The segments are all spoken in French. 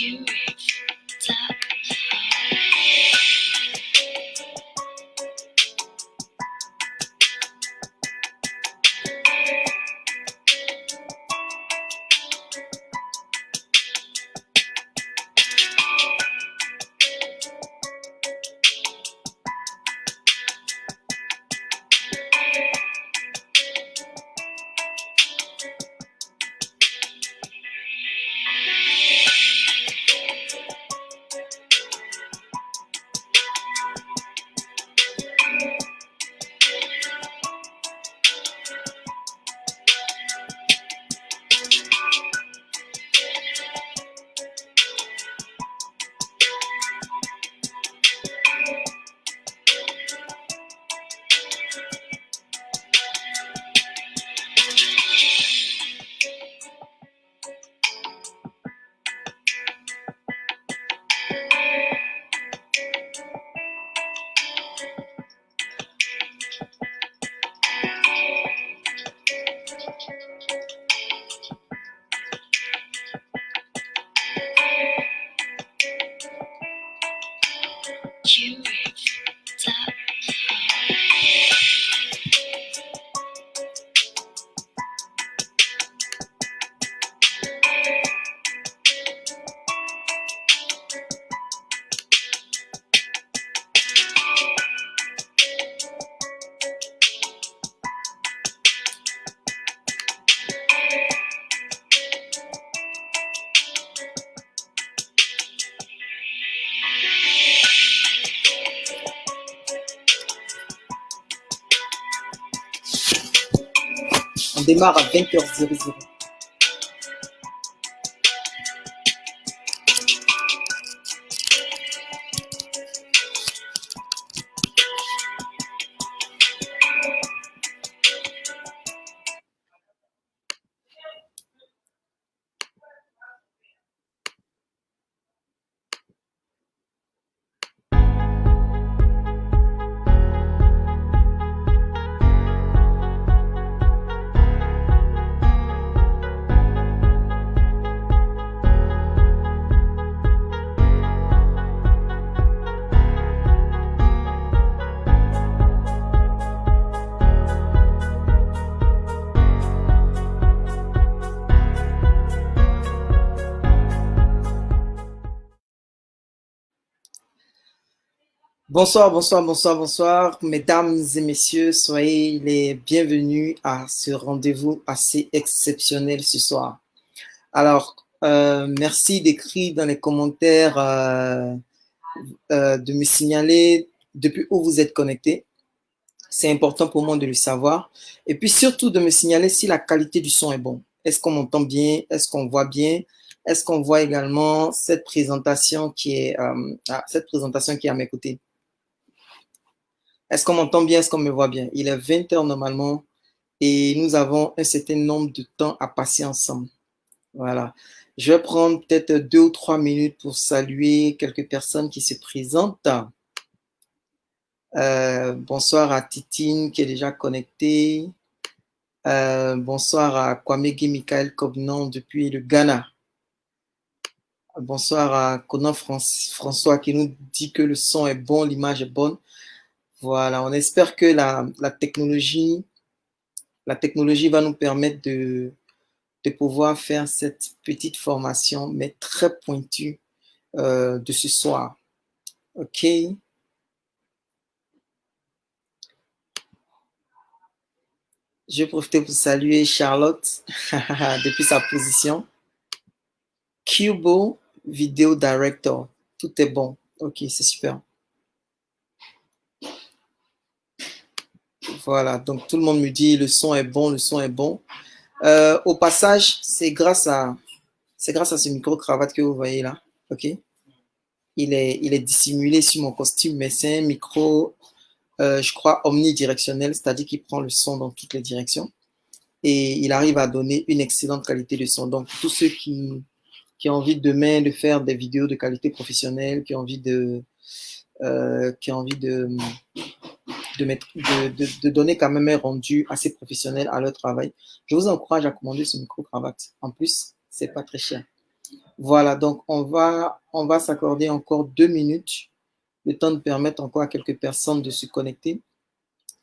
On démarre à 20h00. Bonsoir, bonsoir, bonsoir, bonsoir, mesdames et messieurs, soyez les bienvenus à ce rendez-vous assez exceptionnel ce soir. Alors, merci d'écrire dans les commentaires, de me signaler depuis où vous êtes connectés. C'est important pour moi de le savoir. Et puis surtout de me signaler si la qualité du son est bonne. Est-ce qu'on m'entend bien? Est-ce qu'on voit bien? Est-ce qu'on voit également cette présentation qui est à mes côtés? Est-ce qu'on m'entend bien? Est-ce qu'on me voit bien? Il est 20h normalement et nous avons un certain nombre de temps à passer ensemble. Voilà. Je vais prendre peut-être 2 ou 3 minutes pour saluer quelques personnes qui se présentent. Bonsoir à Titine qui est déjà connectée. Bonsoir à Kwamegi Michael Kobnan depuis le Ghana. Bonsoir à Conan François qui nous dit que le son est bon, l'image est bonne. Voilà, on espère que la technologie va nous permettre de pouvoir faire cette petite formation, mais très pointue de ce soir. OK. Je vais profiter pour saluer Charlotte depuis sa position. Cubo Video Director. Tout est bon. OK, c'est super. Voilà, donc tout le monde me dit le son est bon, le son est bon. Au passage, c'est grâce à ce micro-cravate que vous voyez là. OK. Il est dissimulé sur mon costume, mais c'est un micro, je crois, omnidirectionnel, c'est-à-dire qu'il prend le son dans toutes les directions. Et il arrive à donner une excellente qualité de son. Donc, tous ceux qui ont envie demain de faire des vidéos de qualité professionnelle, qui ont envie de donner quand même un rendu assez professionnel à leur travail, je vous encourage à commander ce micro-cravate. En plus, c'est pas très cher. Voilà, donc on va s'accorder encore 2 minutes, le temps de permettre encore à quelques personnes de se connecter.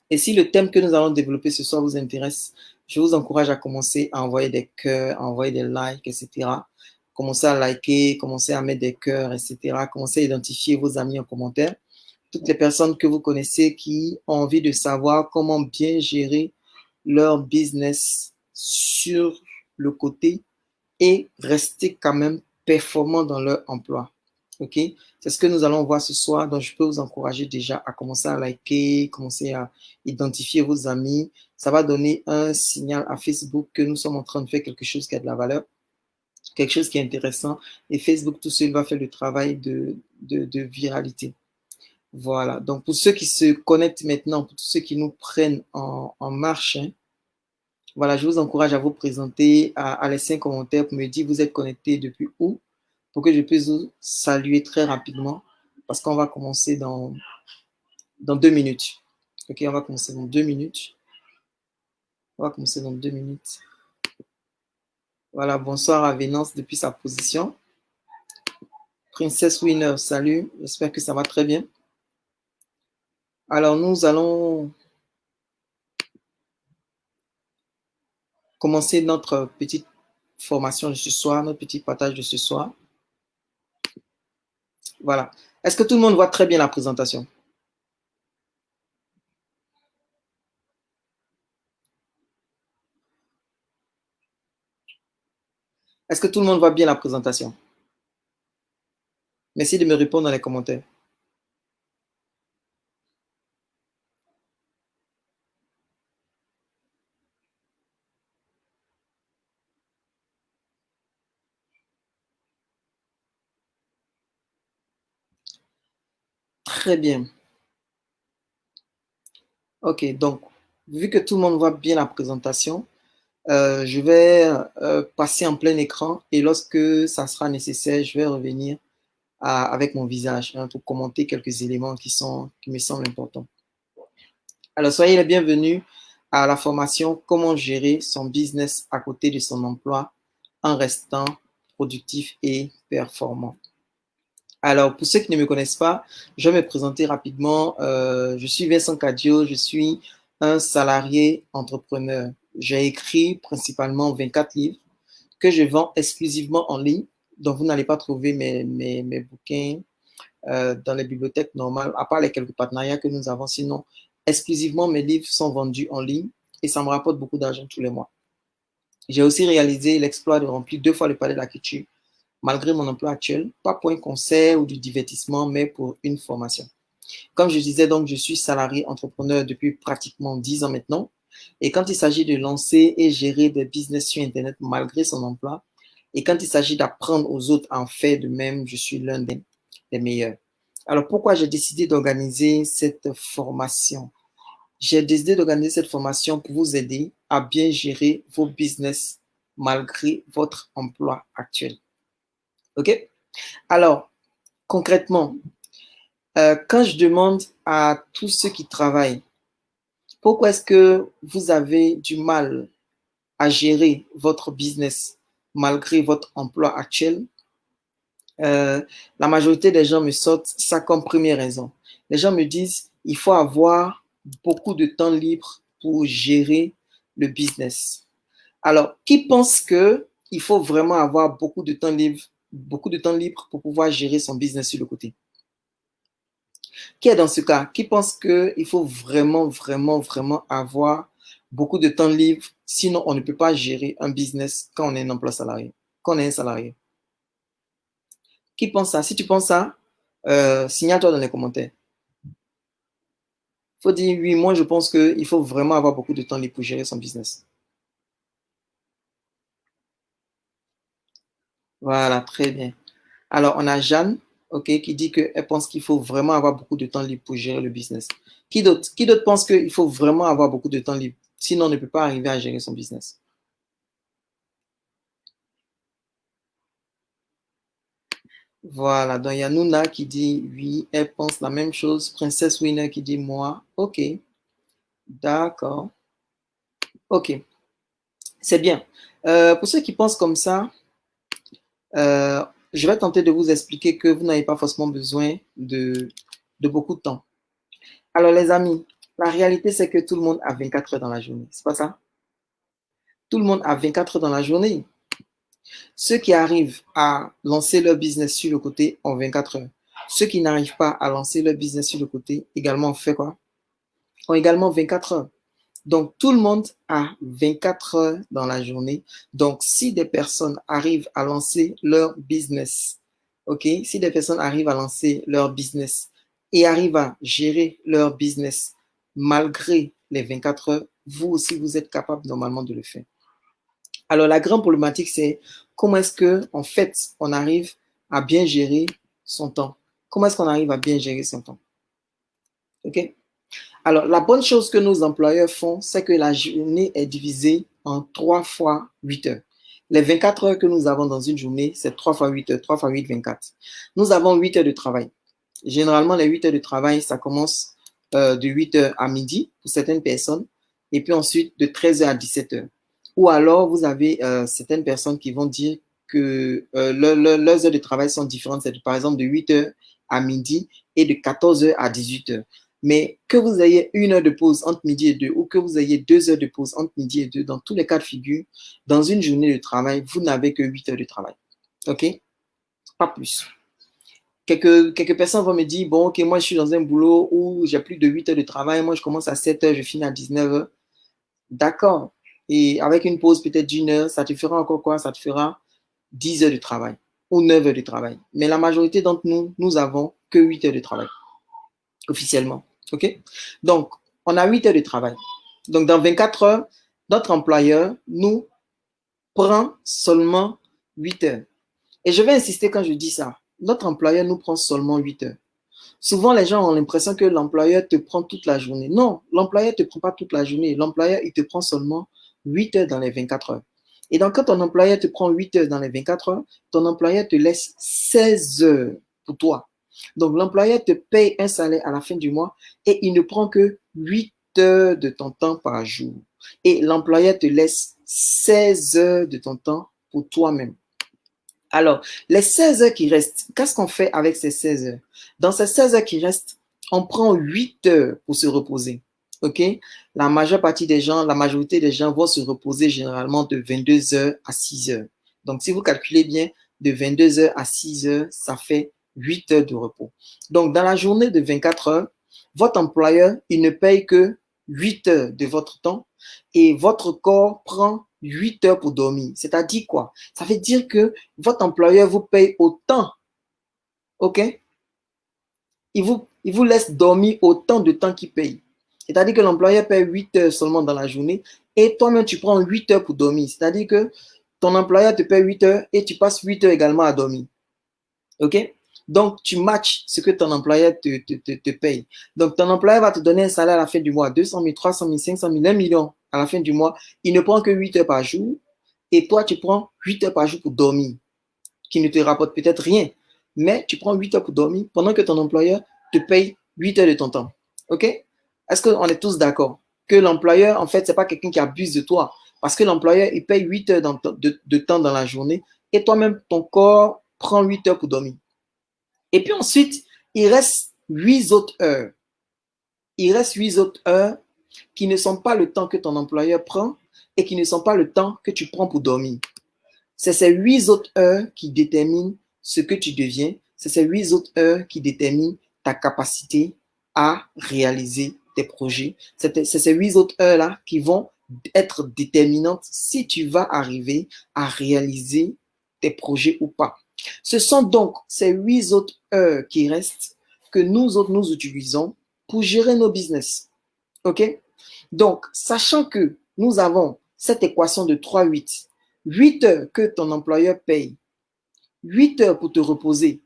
Et si le thème que nous allons développer ce soir vous intéresse, je vous encourage à commencer à envoyer des cœurs, à envoyer des likes, etc. Commencez à liker, commencez à mettre des cœurs, etc. Commencez à identifier vos amis en commentaire. Toutes les personnes que vous connaissez qui ont envie de savoir comment bien gérer leur business sur le côté et rester quand même performants dans leur emploi. OK? C'est ce que nous allons voir ce soir. Donc, je peux vous encourager déjà à commencer à liker, commencer à identifier vos amis. Ça va donner un signal à Facebook que nous sommes en train de faire quelque chose qui a de la valeur, quelque chose qui est intéressant. Et Facebook tout seul va faire le travail de viralité. Voilà. Donc, pour ceux qui se connectent maintenant, pour tous ceux qui nous prennent en marche, hein, voilà, je vous encourage à vous présenter, à laisser un commentaire pour me dire vous êtes connecté depuis où, pour que je puisse vous saluer très rapidement, parce qu'on va commencer dans 2 minutes. Ok, on va commencer dans 2 minutes. On va commencer dans 2 minutes. Voilà, bonsoir à Vénance depuis sa position. Princesse Winner, salut, j'espère que ça va très bien. Alors, nous allons commencer notre petite formation de ce soir, notre petit partage de ce soir. Voilà. Est-ce que tout le monde voit très bien la présentation? Est-ce que tout le monde voit bien la présentation? Merci de me répondre dans les commentaires. Très bien. Ok, donc, vu que tout le monde voit bien la présentation, je vais passer en plein écran et lorsque ça sera nécessaire, je vais revenir avec mon visage hein, pour commenter quelques éléments qui me semblent importants. Alors, soyez les bienvenus à la formation Comment gérer son business à côté de son emploi en restant productif et performant. Alors, pour ceux qui ne me connaissent pas, je vais me présenter rapidement. Je suis Vincent Cadio, je suis un salarié entrepreneur. J'ai écrit principalement 24 livres que je vends exclusivement en ligne. Donc, vous n'allez pas trouver mes bouquins dans les bibliothèques normales, à part les quelques partenariats que nous avons. Sinon, exclusivement, mes livres sont vendus en ligne et ça me rapporte beaucoup d'argent tous les mois. J'ai aussi réalisé l'exploit de remplir 2 fois le palais de la culture malgré mon emploi actuel, pas pour un concert ou du divertissement, mais pour une formation. Comme je disais, donc, je suis salarié entrepreneur depuis pratiquement 10 ans maintenant. Et quand il s'agit de lancer et gérer des business sur Internet malgré son emploi, et quand il s'agit d'apprendre aux autres à en faire de même, je suis l'un des meilleurs. Alors, pourquoi j'ai décidé d'organiser cette formation? J'ai décidé d'organiser cette formation pour vous aider à bien gérer vos business malgré votre emploi actuel. OK? Alors, concrètement, quand je demande à tous ceux qui travaillent, pourquoi est-ce que vous avez du mal à gérer votre business malgré votre emploi actuel? La majorité des gens me sortent ça comme première raison. Les gens me disent, il faut avoir beaucoup de temps libre pour gérer le business. Alors, qui pense que il faut vraiment avoir beaucoup de temps libre pour pouvoir gérer son business sur le côté? Qui est dans ce cas? Qui pense qu'il faut vraiment, vraiment, vraiment avoir beaucoup de temps libre, sinon on ne peut pas gérer un business quand on est un emploi salarié, quand on est un salarié? Qui pense ça? Si tu penses ça, signale-toi dans les commentaires. Il faut dire oui, moi je pense qu'il faut vraiment avoir beaucoup de temps libre pour gérer son business. Voilà, très bien. Alors, on a Jeanne, ok, qui dit qu'elle pense qu'il faut vraiment avoir beaucoup de temps libre pour gérer le business. Qui d'autre? Qui d'autre pense qu'il faut vraiment avoir beaucoup de temps libre, sinon on ne peut pas arriver à gérer son business? Voilà, donc il y a Nouna qui dit oui, elle pense la même chose. Princesse Winner qui dit moi. Ok, d'accord. Ok, c'est bien. Pour ceux qui pensent comme ça, Euh, je vais tenter de vous expliquer que vous n'avez pas forcément besoin de beaucoup de temps. Alors, les amis, la réalité, c'est que tout le monde a 24 heures dans la journée. C'est pas ça? Tout le monde a 24 heures dans la journée. Ceux qui arrivent à lancer leur business sur le côté ont 24 heures. Ceux qui n'arrivent pas à lancer leur business sur le côté également fait quoi? Ont également 24 heures. Donc, tout le monde a 24 heures dans la journée. Donc, si des personnes arrivent à lancer leur business, ok, si des personnes arrivent à lancer leur business et arrivent à gérer leur business malgré les 24 heures, vous aussi, vous êtes capable normalement de le faire. Alors, la grande problématique, c'est comment est-ce que, en fait, on arrive à bien gérer son temps. Comment est-ce qu'on arrive à bien gérer son temps? Ok? Alors, la bonne chose que nos employeurs font, c'est que la journée est divisée en 3 fois 8 heures. Les 24 heures que nous avons dans une journée, c'est 3 fois 8 heures, 3 fois 8, 24. Nous avons 8 heures de travail. Généralement, les 8 heures de travail, ça commence de 8 heures à midi pour certaines personnes, et puis ensuite de 13 heures à 17 heures. Ou alors, vous avez certaines personnes qui vont dire que leurs heures de travail sont différentes. C'est par exemple de 8 heures à midi et de 14 heures à 18 heures. Mais que vous ayez 1 heure de pause entre midi et 2 ou que vous ayez 2 heures de pause entre midi et 2, dans tous les cas de figure, dans une journée de travail, vous n'avez que 8 heures de travail. OK? Pas plus. Quelques personnes vont me dire, bon, ok, moi je suis dans un boulot où j'ai plus de 8 heures de travail, moi je commence à 7 heures, je finis à 19 heures. D'accord. Et avec une pause peut-être d'une heure, ça te fera encore quoi? Ça te fera 10 heures de travail ou 9 heures de travail. Mais la majorité d'entre nous, nous avons que 8 heures de travail, officiellement. OK? Donc, on a 8 heures de travail. Donc, dans 24 heures, notre employeur nous prend seulement 8 heures. Et je vais insister quand je dis ça. Notre employeur nous prend seulement 8 heures. Souvent, les gens ont l'impression que l'employeur te prend toute la journée. Non, l'employeur ne te prend pas toute la journée. L'employeur, il te prend seulement 8 heures dans les 24 heures. Et donc, quand ton employeur te prend 8 heures dans les 24 heures, ton employeur te laisse 16 heures pour toi. Donc, l'employeur te paye un salaire à la fin du mois et il ne prend que 8 heures de ton temps par jour. Et l'employeur te laisse 16 heures de ton temps pour toi-même. Alors, les 16 heures qui restent, qu'est-ce qu'on fait avec ces 16 heures? Dans ces 16 heures qui restent, on prend 8 heures pour se reposer. OK? La majeure partie des gens, la majorité des gens vont se reposer généralement de 22 heures à 6 heures. Donc, si vous calculez bien, de 22 heures à 6 heures, ça fait 8 heures de repos. Donc, dans la journée de 24 heures, votre employeur, il ne paye que 8 heures de votre temps et votre corps prend 8 heures pour dormir. C'est-à-dire quoi? Ça veut dire que votre employeur vous paye autant, OK? Il vous laisse dormir autant de temps qu'il paye. C'est-à-dire que l'employeur paye 8 heures seulement dans la journée et toi-même, tu prends 8 heures pour dormir. C'est-à-dire que ton employeur te paye 8 heures et tu passes 8 heures également à dormir. OK? Donc, tu matches ce que ton employeur te paye. Donc, ton employeur va te donner un salaire à la fin du mois, 200 000, 300 000, 500 000, 1 million à la fin du mois. Il ne prend que 8 heures par jour et toi, tu prends 8 heures par jour pour dormir, qui ne te rapporte peut-être rien. Mais tu prends 8 heures pour dormir pendant que ton employeur te paye 8 heures de ton temps. OK? Est-ce qu'on est tous d'accord que l'employeur, en fait, ce n'est pas quelqu'un qui abuse de toi? Parce que l'employeur, il paye 8 heures de temps dans la journée et toi-même, ton corps prend 8 heures pour dormir. Et puis ensuite, il reste 8 autres heures. Il reste 8 autres heures qui ne sont pas le temps que ton employeur prend et qui ne sont pas le temps que tu prends pour dormir. C'est ces 8 autres heures qui déterminent ce que tu deviens. C'est ces 8 autres heures qui déterminent ta capacité à réaliser tes projets. C'est ces 8 autres heures-là qui vont être déterminantes si tu vas arriver à réaliser tes projets ou pas. Ce sont donc ces 8 autres heures qui restent que nous autres, nous utilisons pour gérer nos business. OK? Donc, sachant que nous avons cette équation de 3-8, 8 heures que ton employeur paye, 8 heures pour te reposer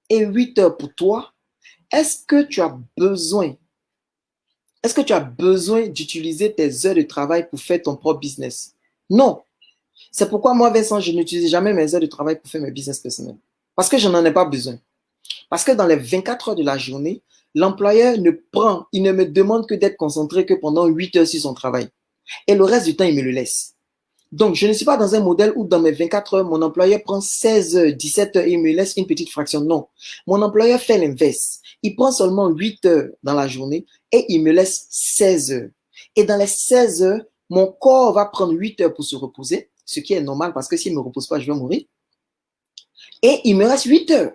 et 8 heures pour toi, est-ce que tu as besoin d'utiliser tes heures de travail pour faire ton propre business? Non. C'est pourquoi moi, Vincent, je n'utilise jamais mes heures de travail pour faire mes business personnels. Parce que je n'en ai pas besoin. Parce que dans les 24 heures de la journée, l'employeur il ne me demande que d'être concentré que pendant 8 heures sur son travail. Et le reste du temps, il me le laisse. Donc, je ne suis pas dans un modèle où dans mes 24 heures, mon employeur prend 16 heures, 17 heures et il me laisse une petite fraction. Non. Mon employeur fait l'inverse. Il prend seulement 8 heures dans la journée et il me laisse 16 heures. Et dans les 16 heures, mon corps va prendre 8 heures pour se reposer, ce qui est normal parce que s'il ne me repose pas, je vais mourir. Et il me reste 8 heures.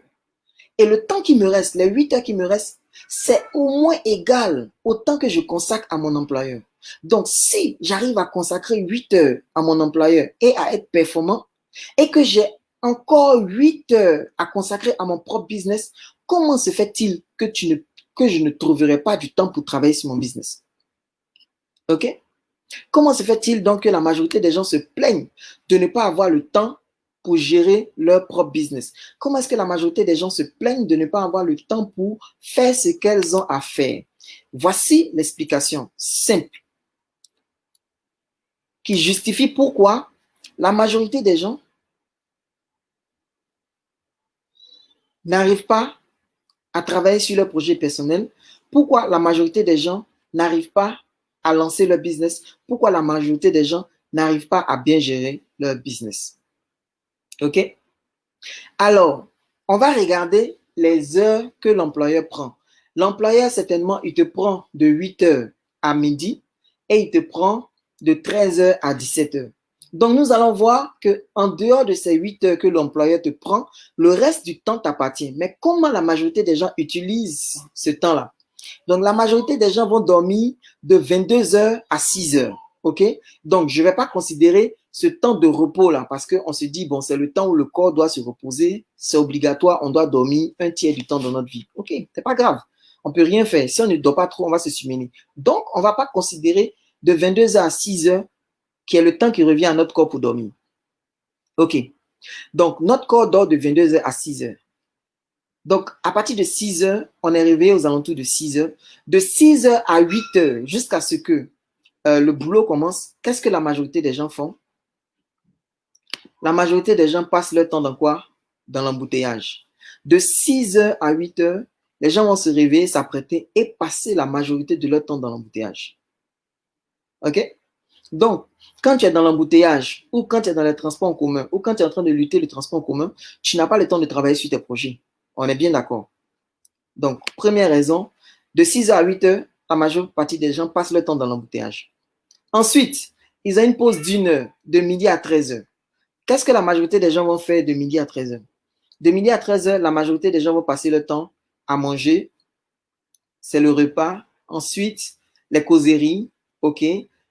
Et le temps qui me reste, les 8 heures qui me restent, c'est au moins égal au temps que je consacre à mon employeur. Donc, si j'arrive à consacrer 8 heures à mon employeur et à être performant, et que j'ai encore 8 heures à consacrer à mon propre business, comment se fait-il que je ne trouverai pas du temps pour travailler sur mon business? OK? Comment se fait-il donc que la majorité des gens se plaignent de ne pas avoir le temps pour gérer leur propre business? Comment est-ce que la majorité des gens se plaignent de ne pas avoir le temps pour faire ce qu'elles ont à faire? Voici l'explication simple qui justifie pourquoi la majorité des gens n'arrivent pas à travailler sur leur projet personnel, pourquoi la majorité des gens n'arrivent pas à lancer leur business, pourquoi la majorité des gens n'arrivent pas à bien gérer leur business. OK? Alors, on va regarder les heures que l'employeur prend. L'employeur, certainement, il te prend de 8 heures à midi et il te prend de 13 heures à 17 heures. Donc, nous allons voir qu'en dehors de ces 8 heures que l'employeur te prend, le reste du temps t'appartient. Mais comment la majorité des gens utilisent ce temps-là? Donc, la majorité des gens vont dormir de 22 heures à 6 heures. OK? Donc, je ne vais pas considérer ce temps de repos-là parce qu'on se dit, bon, c'est le temps où le corps doit se reposer. C'est obligatoire, on doit dormir un tiers du temps de notre vie. OK, c'est pas grave. On ne peut rien faire. Si on ne dort pas trop, on va se surmener. Donc, on ne va pas considérer de 22 heures à 6 heures qui est le temps qui revient à notre corps pour dormir. OK. Donc, notre corps dort de 22 heures à 6 heures. Donc, à partir de 6 heures, on est réveillé aux alentours de 6 heures. De 6 heures à 8 heures, jusqu'à ce que le boulot commence, qu'est-ce que la majorité des gens font? La majorité des gens passent leur temps dans quoi? Dans l'embouteillage. De 6 heures à 8 heures, les gens vont se réveiller, s'apprêter et passer la majorité de leur temps dans l'embouteillage. OK? Donc, quand tu es dans l'embouteillage ou quand tu es dans les transports en commun ou quand tu es en train de lutter le transport en commun, tu n'as pas le temps de travailler sur tes projets. On est bien d'accord. Donc, première raison, de 6 heures à 8 heures, la majeure partie des gens passent leur temps dans l'embouteillage. Ensuite, ils ont une pause d'une heure, de midi à 13 heures. Qu'est-ce que la majorité des gens vont faire de midi à 13 heures? De midi à 13 heures, la majorité des gens vont passer le temps à manger. C'est le repas. Ensuite, les causeries. OK?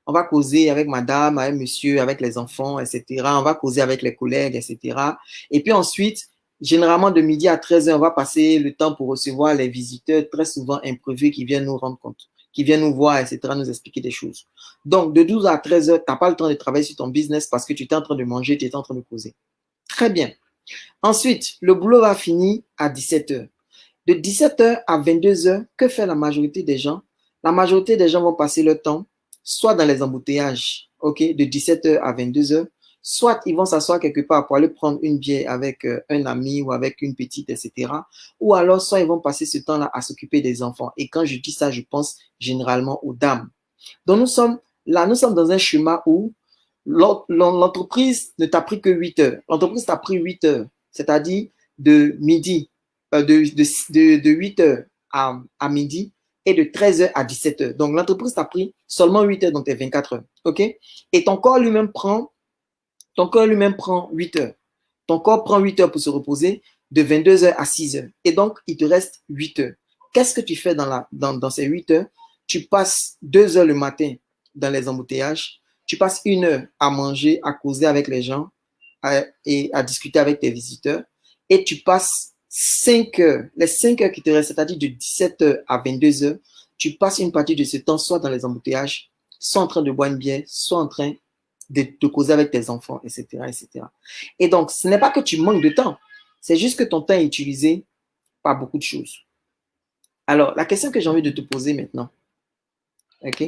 On va causer avec madame, avec monsieur, avec les enfants, etc. On va causer avec les collègues, etc. Et puis ensuite, généralement de midi à 13 heures, on va passer le temps pour recevoir les visiteurs très souvent imprévus qui viennent nous rendre compte, qui viennent nous voir, etc., nous expliquer des choses. Donc, de 12 à 13 heures, tu n'as pas le temps de travailler sur ton business parce que tu es en train de manger, tu es en train de causer. Très bien. Ensuite, le boulot va finir à 17 heures. De 17 heures à 22 heures, que fait la majorité des gens? La majorité des gens vont passer leur temps soit dans les embouteillages, OK, de 17 heures à 22 heures, soit ils vont s'asseoir quelque part pour aller prendre une bière avec un ami ou avec une petite, etc. Ou alors, soit ils vont passer ce temps-là à s'occuper des enfants. Et quand je dis ça, je pense généralement aux dames. Donc, nous sommes dans un schéma où l'entreprise ne t'a pris que 8 heures. L'entreprise t'a pris 8 heures, c'est-à-dire de midi, de 8 heures à midi et de 13 heures à 17 heures. Donc, l'entreprise t'a pris seulement 8 heures dans tes 24 heures. OK? Et ton corps lui-même prend 8 heures. Ton corps prend 8 heures pour se reposer de 22 heures à 6 heures. Et donc, il te reste 8 heures. Qu'est-ce que tu fais dans ces 8 heures? Tu passes 2 heures le matin dans les embouteillages. Tu passes 1 heure à manger, à causer avec les gens et à discuter avec tes visiteurs. Et tu passes 5 heures, les 5 heures qui te restent, c'est-à-dire de 17 heures à 22 heures, tu passes une partie de ce temps soit dans les embouteillages, soit en train de boire une bière, soit en train de causer avec tes enfants, etc., etc. Et donc, ce n'est pas que tu manques de temps, c'est juste que ton temps est utilisé par beaucoup de choses. Alors, la question que j'ai envie de te poser maintenant, OK?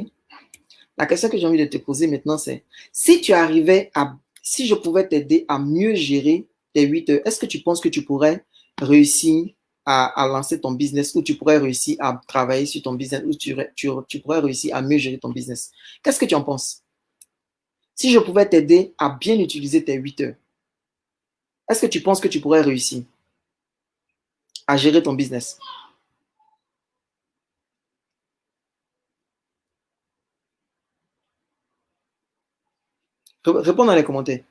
La question que j'ai envie de te poser maintenant, c'est si je pouvais t'aider à mieux gérer tes 8 heures, est-ce que tu penses que tu pourrais réussir à lancer ton business ou tu pourrais réussir à travailler sur ton business ou tu pourrais réussir à mieux gérer ton business? Qu'est-ce que tu en penses? Si je pouvais t'aider à bien utiliser tes 8 heures, est-ce que tu penses que tu pourrais réussir à gérer ton business? Réponds dans les commentaires.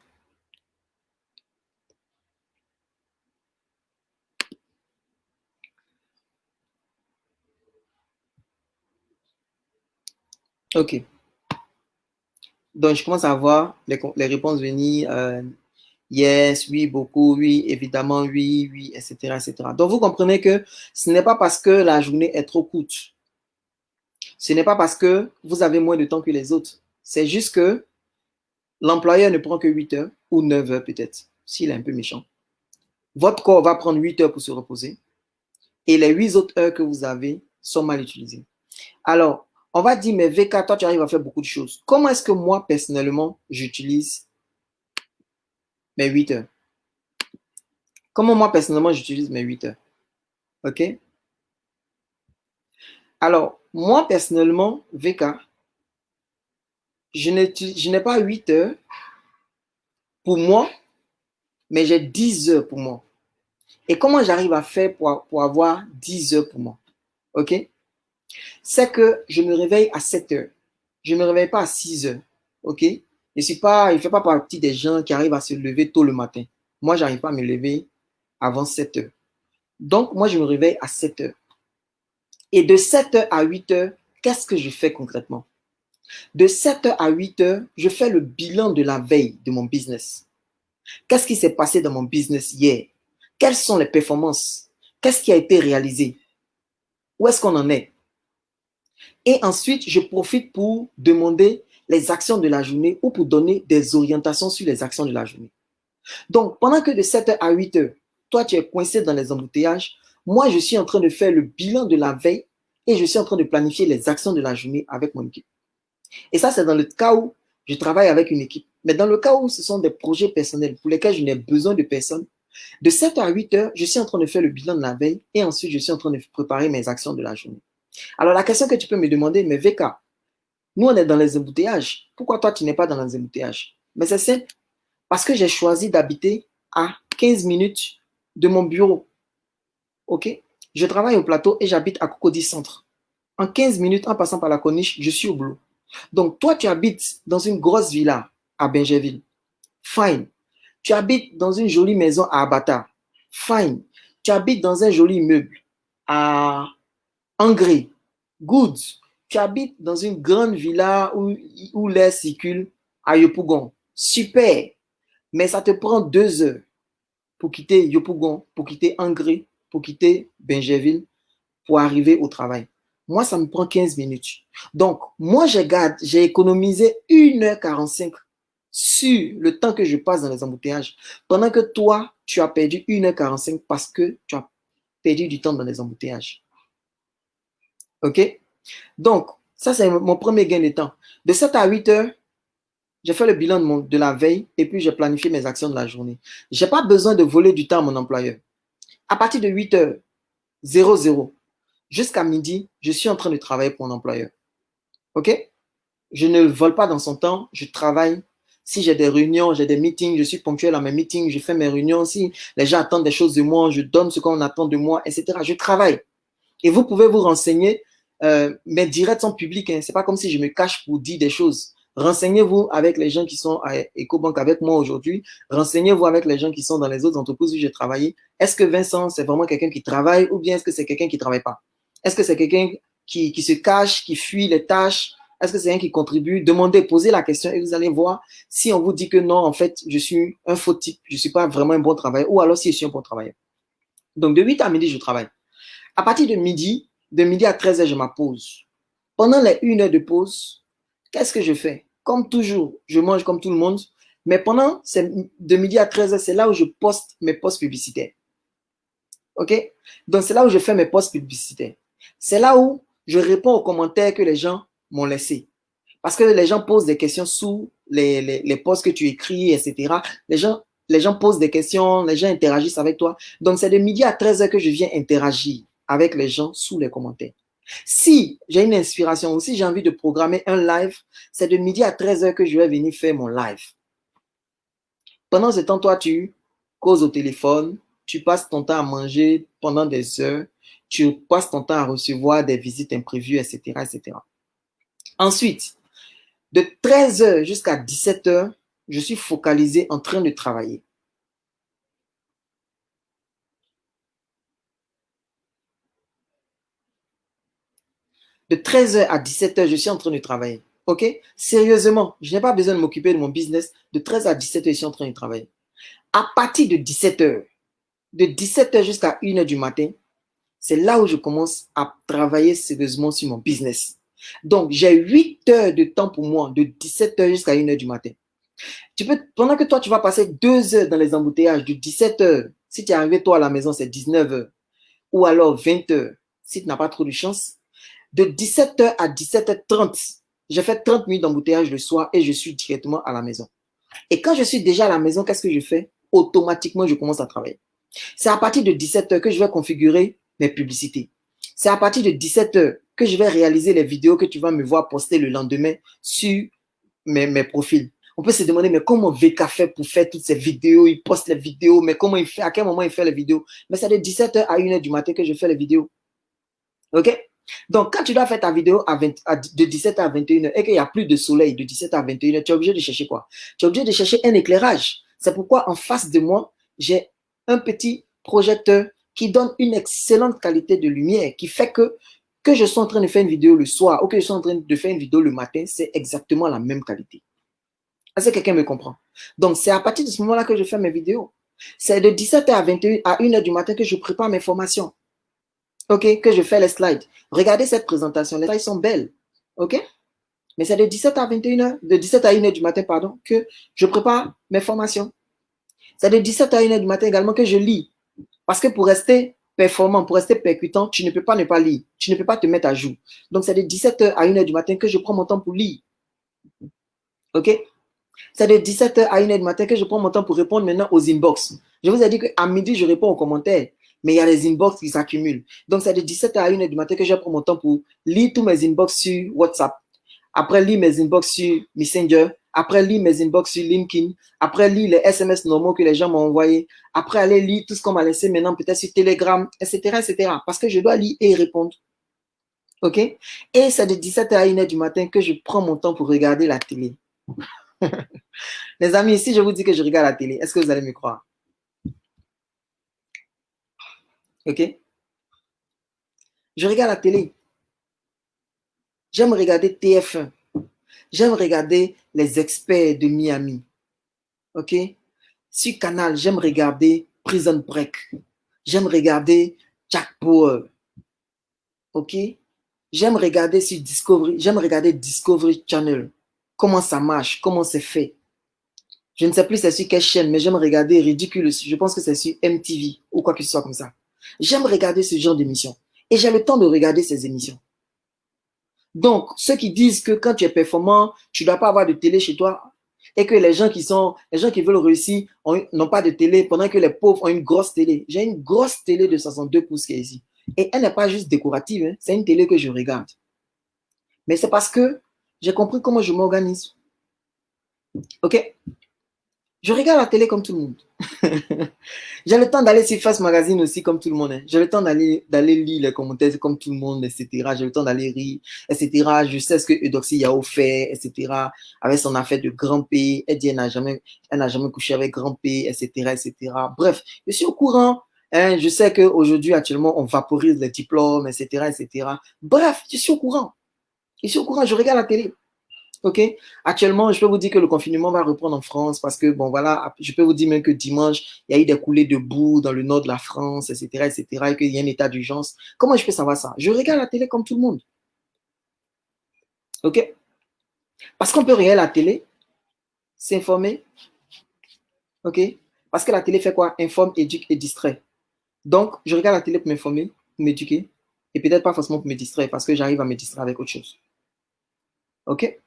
Ok. Donc, je commence à voir les réponses venir. Yes, oui, beaucoup, oui, évidemment, oui, oui, etc., etc. Donc, vous comprenez que ce n'est pas parce que la journée est trop courte. Ce n'est pas parce que vous avez moins de temps que les autres. C'est juste que l'employeur ne prend que 8 heures ou 9 heures peut-être, s'il est un peu méchant. Votre corps va prendre 8 heures pour se reposer et les 8 autres heures que vous avez sont mal utilisées. Alors, on va dire, mais VK, toi, tu arrives à faire beaucoup de choses. Comment est-ce que moi, personnellement, j'utilise mes 8 heures? Comment moi, personnellement, j'utilise mes 8 heures? OK? Alors, moi, personnellement, VK, je n'ai pas 8 heures pour moi, mais j'ai 10 heures pour moi. Et comment j'arrive à faire pour avoir 10 heures pour moi? OK? C'est que je me réveille à 7 heures. Je ne me réveille pas à 6 heures. OK? Je ne fais pas partie des gens qui arrivent à se lever tôt le matin. Moi, je n'arrive pas à me lever avant 7 heures. Donc, moi, je me réveille à 7 heures. Et de 7 heures à 8 heures, qu'est-ce que je fais concrètement? De 7 heures à 8 heures, je fais le bilan de la veille de mon business. Qu'est-ce qui s'est passé dans mon business hier? Quelles sont les performances? Qu'est-ce qui a été réalisé? Où est-ce qu'on en est? Et ensuite, je profite pour demander les actions de la journée ou pour donner des orientations sur les actions de la journée. Donc, pendant que de 7 heures à 8 heures, toi, tu es coincé dans les embouteillages, moi, je suis en train de faire le bilan de la veille et je suis en train de planifier les actions de la journée avec mon équipe. Et ça, c'est dans le cas où je travaille avec une équipe. Mais dans le cas où ce sont des projets personnels pour lesquels je n'ai besoin de personne, de 7 à 8 heures, je suis en train de faire le bilan de la veille et ensuite, je suis en train de préparer mes actions de la journée. Alors, la question que tu peux me demander, mais VK, nous, on est dans les embouteillages. Pourquoi toi, tu n'es pas dans les embouteillages? Mais c'est simple. Parce que j'ai choisi d'habiter à 15 minutes de mon bureau. OK? Je travaille au plateau et j'habite à Cocody Centre. En 15 minutes, en passant par la corniche, je suis au boulot. Donc, toi, tu habites dans une grosse villa à Bingerville. Fine. Tu habites dans une jolie maison à Abata. Fine. Tu habites dans un joli immeuble à Angers. Good. Tu habites dans une grande villa où l'air circule à Yopougon. Super. Mais ça te prend 2 heures pour quitter Yopougon, pour quitter Angers, pour quitter Bingerville, pour arriver au travail. Moi, ça me prend 15 minutes. Donc, moi, j'ai économisé 1h45 sur le temps que je passe dans les embouteillages. Pendant que toi, tu as perdu 1h45 parce que tu as perdu du temps dans les embouteillages. OK? Donc, ça, c'est mon premier gain de temps. De 7 à 8 heures, j'ai fait le bilan de la veille et puis j'ai planifié mes actions de la journée. Je n'ai pas besoin de voler du temps à mon employeur. À partir de 8 heures, 00, jusqu'à midi, je suis en train de travailler pour mon employeur. OK? Je ne vole pas dans son temps, je travaille. Si j'ai des réunions, j'ai des meetings, je suis ponctuel à mes meetings, je fais mes réunions. Si les gens attendent des choses de moi, je donne ce qu'on attend de moi, etc. Je travaille. Et vous pouvez vous renseigner. Mes directs sont publics. Hein. Ce n'est pas comme si je me cache pour dire des choses. Renseignez-vous avec les gens qui sont à EcoBank avec moi aujourd'hui. Renseignez-vous avec les gens qui sont dans les autres entreprises où j'ai travaillé. Est-ce que Vincent, c'est vraiment quelqu'un qui travaille ou bien est-ce que c'est quelqu'un qui ne travaille pas? Est-ce que c'est quelqu'un qui se cache, qui fuit les tâches? Est-ce que c'est quelqu'un qui contribue? Demandez, posez la question et vous allez voir si on vous dit que non, en fait, je suis un faux type, je ne suis pas vraiment un bon travailleur ou alors si je suis un bon travailleur. Donc, de 8 à midi, je travaille. À partir de midi à 13 heures, je m'appose. Pendant les 1 heure de pause, qu'est-ce que je fais? Comme toujours, je mange comme tout le monde, mais pendant de midi à 13 heures, c'est là où je poste mes posts publicitaires. OK? Donc, c'est là où je fais mes posts publicitaires. C'est là où je réponds aux commentaires que les gens m'ont laissés. Parce que les gens posent des questions sous les posts que tu écris, etc. Les gens posent des questions, les gens interagissent avec toi. Donc, c'est de midi à 13 heures que je viens interagir avec les gens sous les commentaires. Si j'ai une inspiration ou si j'ai envie de programmer un live, c'est de midi à 13h que je vais venir faire mon live. Pendant ce temps, toi, tu causes au téléphone, tu passes ton temps à manger pendant des heures, tu passes ton temps à recevoir des visites imprévues, etc., etc. Ensuite, de 13h jusqu'à 17h, je suis focalisé en train de travailler. De 13h à 17h, je suis en train de travailler. OK? Sérieusement, je n'ai pas besoin de m'occuper de mon business. De 13h à 17h, je suis en train de travailler. À partir de 17h, de 17h jusqu'à 1h du matin, c'est là où je commence à travailler sérieusement sur mon business. Donc, j'ai 8 heures de temps pour moi, de 17h jusqu'à 1h du matin. Pendant que toi, tu vas passer 2 heures dans les embouteillages, de 17h, si tu es arrivé toi à la maison, c'est 19h, ou alors 20h, si tu n'as pas trop de chance, de 17h à 17h30, j'ai fait 30 minutes d'embouteillage le soir et je suis directement à la maison. Et quand je suis déjà à la maison, qu'est-ce que je fais? Automatiquement, je commence à travailler. C'est à partir de 17h que je vais configurer mes publicités. C'est à partir de 17h que je vais réaliser les vidéos que tu vas me voir poster le lendemain sur mes profils. On peut se demander, mais comment VK fait pour faire toutes ces vidéos? Il poste les vidéos, mais comment il fait? À quel moment il fait les vidéos? Mais c'est de 17h à 1h du matin que je fais les vidéos. OK? Donc, quand tu dois faire ta vidéo de 17h à 21h et qu'il n'y a plus de soleil de 17h à 21h, tu es obligé de chercher quoi? Tu es obligé de chercher un éclairage. C'est pourquoi en face de moi, j'ai un petit projecteur qui donne une excellente qualité de lumière qui fait que je sois en train de faire une vidéo le soir ou que je sois en train de faire une vidéo le matin, c'est exactement la même qualité. Est-ce que quelqu'un me comprend? Donc, c'est à partir de ce moment-là que je fais mes vidéos. C'est de 17h à 21h à 1h du matin que je prépare mes formations. OK, que je fais les slides. Regardez cette présentation. Les slides sont belles. OK? Mais c'est de 17 à 21h, de 17 à 1h du matin, pardon, que je prépare mes formations. C'est de 17 à 1h du matin également que je lis. Parce que pour rester performant, pour rester percutant, tu ne peux pas ne pas lire. Tu ne peux pas te mettre à jour. Donc, c'est de 17h à 1h du matin que je prends mon temps pour lire. OK? C'est de 17h à 1h du matin que je prends mon temps pour répondre maintenant aux inbox. Je vous ai dit qu'à midi, je réponds aux commentaires. Mais il y a les inbox qui s'accumulent. Donc, c'est de 17h à 1h du matin que je prends mon temps pour lire tous mes inbox sur WhatsApp. Après, lire mes inbox sur Messenger. Après, lire mes inbox sur LinkedIn. Après, lire les SMS normaux que les gens m'ont envoyés. Après, aller lire tout ce qu'on m'a laissé maintenant, peut-être sur Telegram, etc., etc. Parce que je dois lire et répondre. OK? Et c'est de 17h à 1h du matin que je prends mon temps pour regarder la télé. Les amis, si je vous dis que je regarde la télé, est-ce que vous allez me croire? OK? Je regarde la télé. J'aime regarder TF1. J'aime regarder les experts de Miami. OK? Sur Canal, j'aime regarder Prison Break. J'aime regarder Jack Bauer. OK? J'aime regarder sur Discovery. J'aime regarder Discovery Channel. Comment ça marche? Comment c'est fait? Je ne sais plus c'est sur quelle chaîne, mais j'aime regarder Ridicule. Je pense que c'est sur MTV ou quoi que ce soit comme ça. J'aime regarder ce genre d'émissions. Et j'ai le temps de regarder ces émissions. Donc, ceux qui disent que quand tu es performant, tu ne dois pas avoir de télé chez toi et que les gens qui veulent réussir n'ont pas de télé pendant que les pauvres ont une grosse télé. J'ai une grosse télé de 62 pouces qui est ici. Et elle n'est pas juste décorative, hein, c'est une télé que je regarde. Mais c'est parce que j'ai compris comment je m'organise. OK? Je regarde la télé comme tout le monde. J'ai le temps d'aller sur Fast Magazine aussi comme tout le monde. Hein. J'ai le temps d'aller lire les commentaires comme tout le monde, etc. J'ai le temps d'aller rire, etc. Je sais ce que Eudoxie Yao fait, etc. Avec son affaire de Grand P. Elle dit elle n'a jamais couché avec Grand P, etc., etc. Bref, je suis au courant. Hein. Je sais qu'aujourd'hui, actuellement, on vaporise les diplômes, etc., etc. Bref, je suis au courant. Je suis au courant, je regarde la télé. OK? Actuellement, je peux vous dire que le confinement va reprendre en France parce que, bon, voilà, je peux vous dire même que dimanche, il y a eu des coulées de boue dans le nord de la France, etc., etc., et qu'il y a un état d'urgence. Comment je peux savoir ça? Je regarde la télé comme tout le monde. OK? Parce qu'on peut regarder la télé, s'informer. OK? Parce que la télé fait quoi? Informe, éduque et distrait. Donc, je regarde la télé pour m'informer, pour m'éduquer, et peut-être pas forcément pour me distraire parce que j'arrive à me distraire avec autre chose. OK?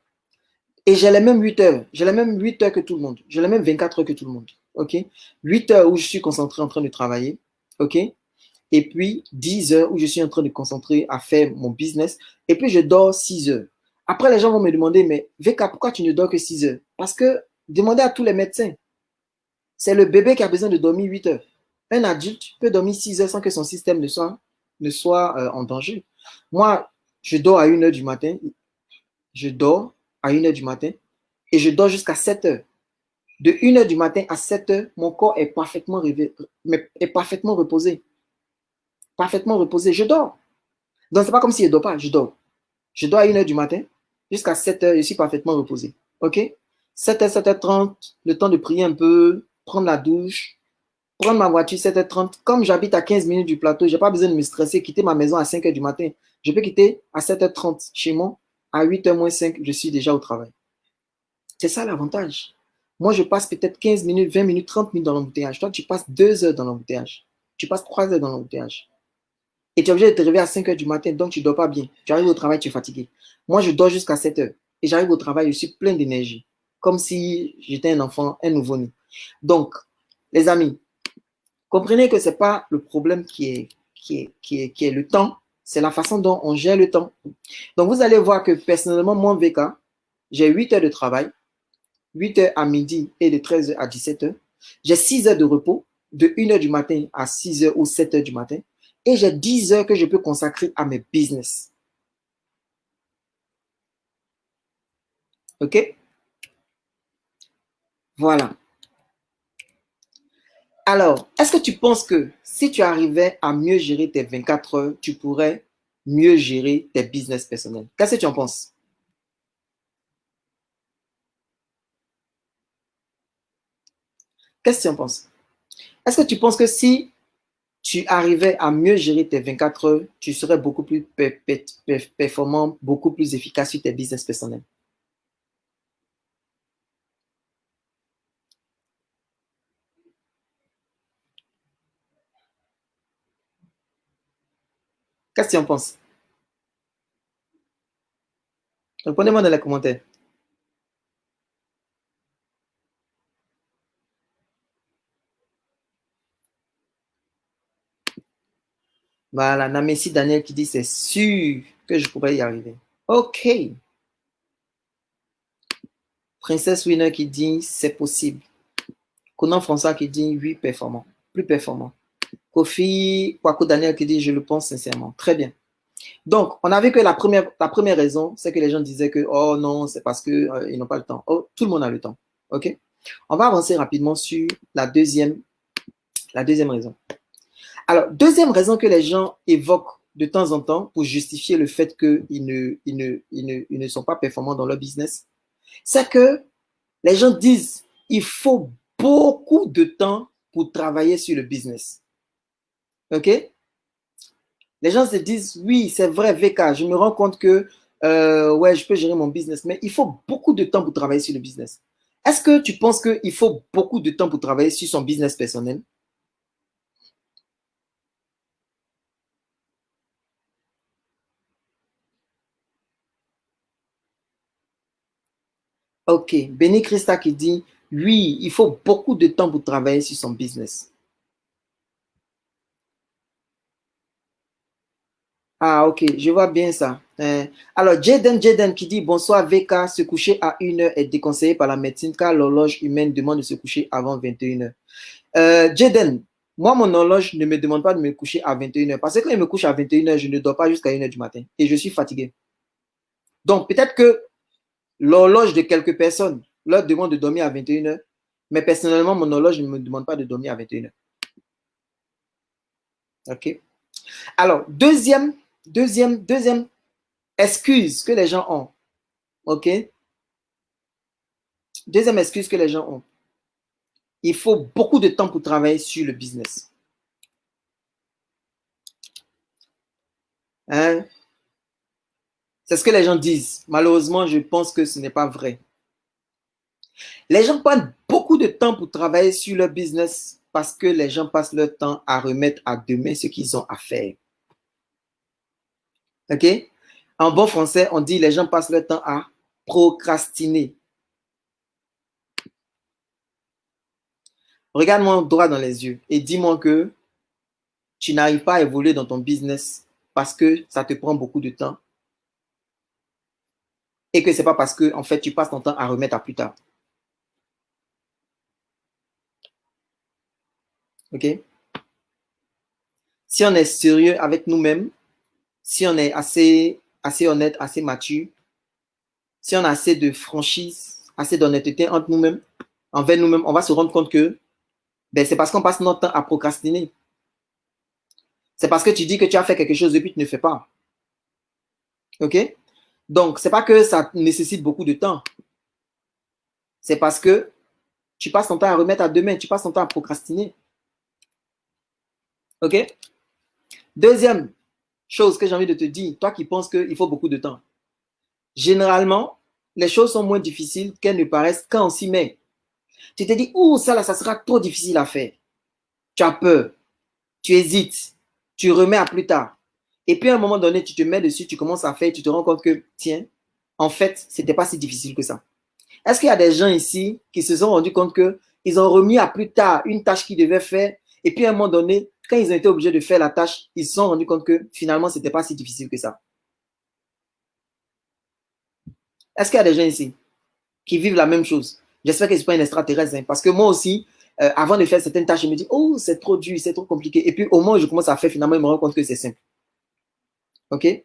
Et j'ai les mêmes 8 heures. J'ai les mêmes 8 heures que tout le monde. J'ai les mêmes 24 heures que tout le monde. OK? 8 heures où je suis concentré en train de travailler. OK? et puis 10 heures où je suis en train de concentrer à faire mon business, et puis je dors 6 heures. Après, les gens vont me demander, mais VK, pourquoi tu ne dors que 6 heures? Parce que, demandez à tous les médecins, c'est le bébé qui a besoin de dormir 8 heures. Un adulte peut dormir 6 heures sans que son système ne soit en danger. Moi, je dors à 1 heure du matin, je dors à 1 heure du matin, et je dors jusqu'à 7 heures. De 1 heure du matin à 7 heures, mon corps est parfaitement reposé. Parfaitement reposé. Je dors. Donc, c'est pas comme si je ne dors pas, je dors. Je dors à 1 heure du matin jusqu'à 7 heures, je suis parfaitement reposé. OK? 7 heures, 7h30, le temps de prier un peu, prendre la douche, prendre ma voiture 7h30. Comme j'habite à 15 minutes du plateau, je n'ai pas besoin de me stresser, quitter ma maison à 5 heures du matin. Je peux quitter à 7h30 chez moi. À 8h moins 5, je suis déjà au travail. C'est ça l'avantage. Moi, je passe peut-être 15 minutes, 20 minutes, 30 minutes dans l'embouteillage. Toi, tu passes 2 heures dans l'embouteillage. Tu passes 3 heures dans l'embouteillage. Et tu es obligé de te réveiller à 5 heures du matin, donc tu ne dors pas bien. Tu arrives au travail, tu es fatigué. Moi, je dors jusqu'à 7 heures. Et j'arrive au travail, je suis plein d'énergie. Comme si j'étais un enfant, un nouveau-né. Donc, les amis, comprenez que ce n'est pas le problème qui est le temps, c'est la façon dont on gère le temps. Donc, vous allez voir que personnellement, moi, VK, j'ai 8 heures de travail, 8 heures à midi et de 13 heures à 17 heures. J'ai 6 heures de repos, de 1 heure du matin à 6 heures ou 7 heures du matin. Et j'ai 10 heures que je peux consacrer à mes business. OK? Voilà. Alors, est-ce que tu penses que si tu arrivais à mieux gérer tes 24 heures, tu pourrais mieux gérer tes business personnels? Qu'est-ce que tu en penses? Qu'est-ce que tu en penses? Est-ce que tu penses que si tu arrivais à mieux gérer tes 24 heures, tu serais beaucoup plus performant, beaucoup plus efficace sur tes business personnels? Qu'est-ce que tu en penses? Répondez-moi dans les commentaires. Voilà, Namessi Daniel qui dit c'est sûr que je pourrais y arriver. OK. Princesse Winner qui dit c'est possible. Conan François qui dit oui, performant. Plus performant. Kofi Kwaku Daniel qui dit je le pense sincèrement. Très bien. Donc, on a vu que la première raison, c'est que les gens disaient que oh non, c'est parce qu'ils n'ont pas le temps. Oh, tout le monde a le temps. OK? On va avancer rapidement sur la deuxième raison. Alors, deuxième raison que les gens évoquent de temps en temps pour justifier le fait qu'ils ne sont pas performants dans leur business, c'est que les gens disent il faut beaucoup de temps pour travailler sur le business. OK? Les gens se disent oui, c'est vrai, VK, je me rends compte que ouais, je peux gérer mon business, mais il faut beaucoup de temps pour travailler sur le business. Est-ce que tu penses qu'il faut beaucoup de temps pour travailler sur son business personnel? Ok. Benny Christa qui dit oui, il faut beaucoup de temps pour travailler sur son business. Ah, ok, je vois bien ça. Alors, Jaden qui dit bonsoir VK, se coucher à 1 heure est déconseillé par la médecine car l'horloge humaine demande de se coucher avant 21 heures. Jaden, moi, mon horloge ne me demande pas de me coucher à 21 heures parce que quand il me couche à 21 heures, je ne dors pas jusqu'à 1 heure du matin et je suis fatigué. Donc, peut-être que l'horloge de quelques personnes leur demande de dormir à 21 heures, mais personnellement, mon horloge ne me demande pas de dormir à 21 heures. OK? Alors, deuxième excuse que les gens ont. OK? Deuxième excuse que les gens ont. Il faut beaucoup de temps pour travailler sur le business. Hein? C'est ce que les gens disent. Malheureusement, je pense que ce n'est pas vrai. Les gens prennent beaucoup de temps pour travailler sur leur business parce que les gens passent leur temps à remettre à demain ce qu'ils ont à faire. OK? En bon français, on dit les gens passent leur temps à procrastiner. Regarde-moi droit dans les yeux et dis-moi que tu n'arrives pas à évoluer dans ton business parce que ça te prend beaucoup de temps et que ce n'est pas parce que en fait, tu passes ton temps à remettre à plus tard. OK? Si on est sérieux avec nous-mêmes, si on est assez honnête, assez mature, si on a assez de franchise, assez d'honnêteté entre nous-mêmes, envers nous-mêmes, on va se rendre compte que ben, c'est parce qu'on passe notre temps à procrastiner. C'est parce que tu dis que tu as fait quelque chose et puis tu ne fais pas. OK? Donc, ce n'est pas que ça nécessite beaucoup de temps. C'est parce que tu passes ton temps à remettre à demain, tu passes ton temps à procrastiner. OK? Deuxième chose que j'ai envie de te dire, toi qui penses qu'il faut beaucoup de temps. Généralement, les choses sont moins difficiles qu'elles ne paraissent quand on s'y met. Tu te dis, ouh, ça là, ça sera trop difficile à faire. Tu as peur, tu hésites, tu remets à plus tard. Et puis à un moment donné, tu te mets dessus, tu commences à faire, tu te rends compte que, tiens, en fait, ce n'était pas si difficile que ça. Est-ce qu'il y a des gens ici qui se sont rendus compte qu'ils ont remis à plus tard une tâche qu'ils devaient faire et puis à un moment donné, quand ils ont été obligés de faire la tâche, ils se sont rendus compte que finalement, ce n'était pas si difficile que ça. Est-ce qu'il y a des gens ici qui vivent la même chose? J'espère que ce n'est pas une extraterrestre, hein, parce que moi aussi, avant de faire certaines tâches, je me dis, oh, c'est trop dur, c'est trop compliqué. Et puis au moment où je commence à faire, finalement, je me rends compte que c'est simple. OK?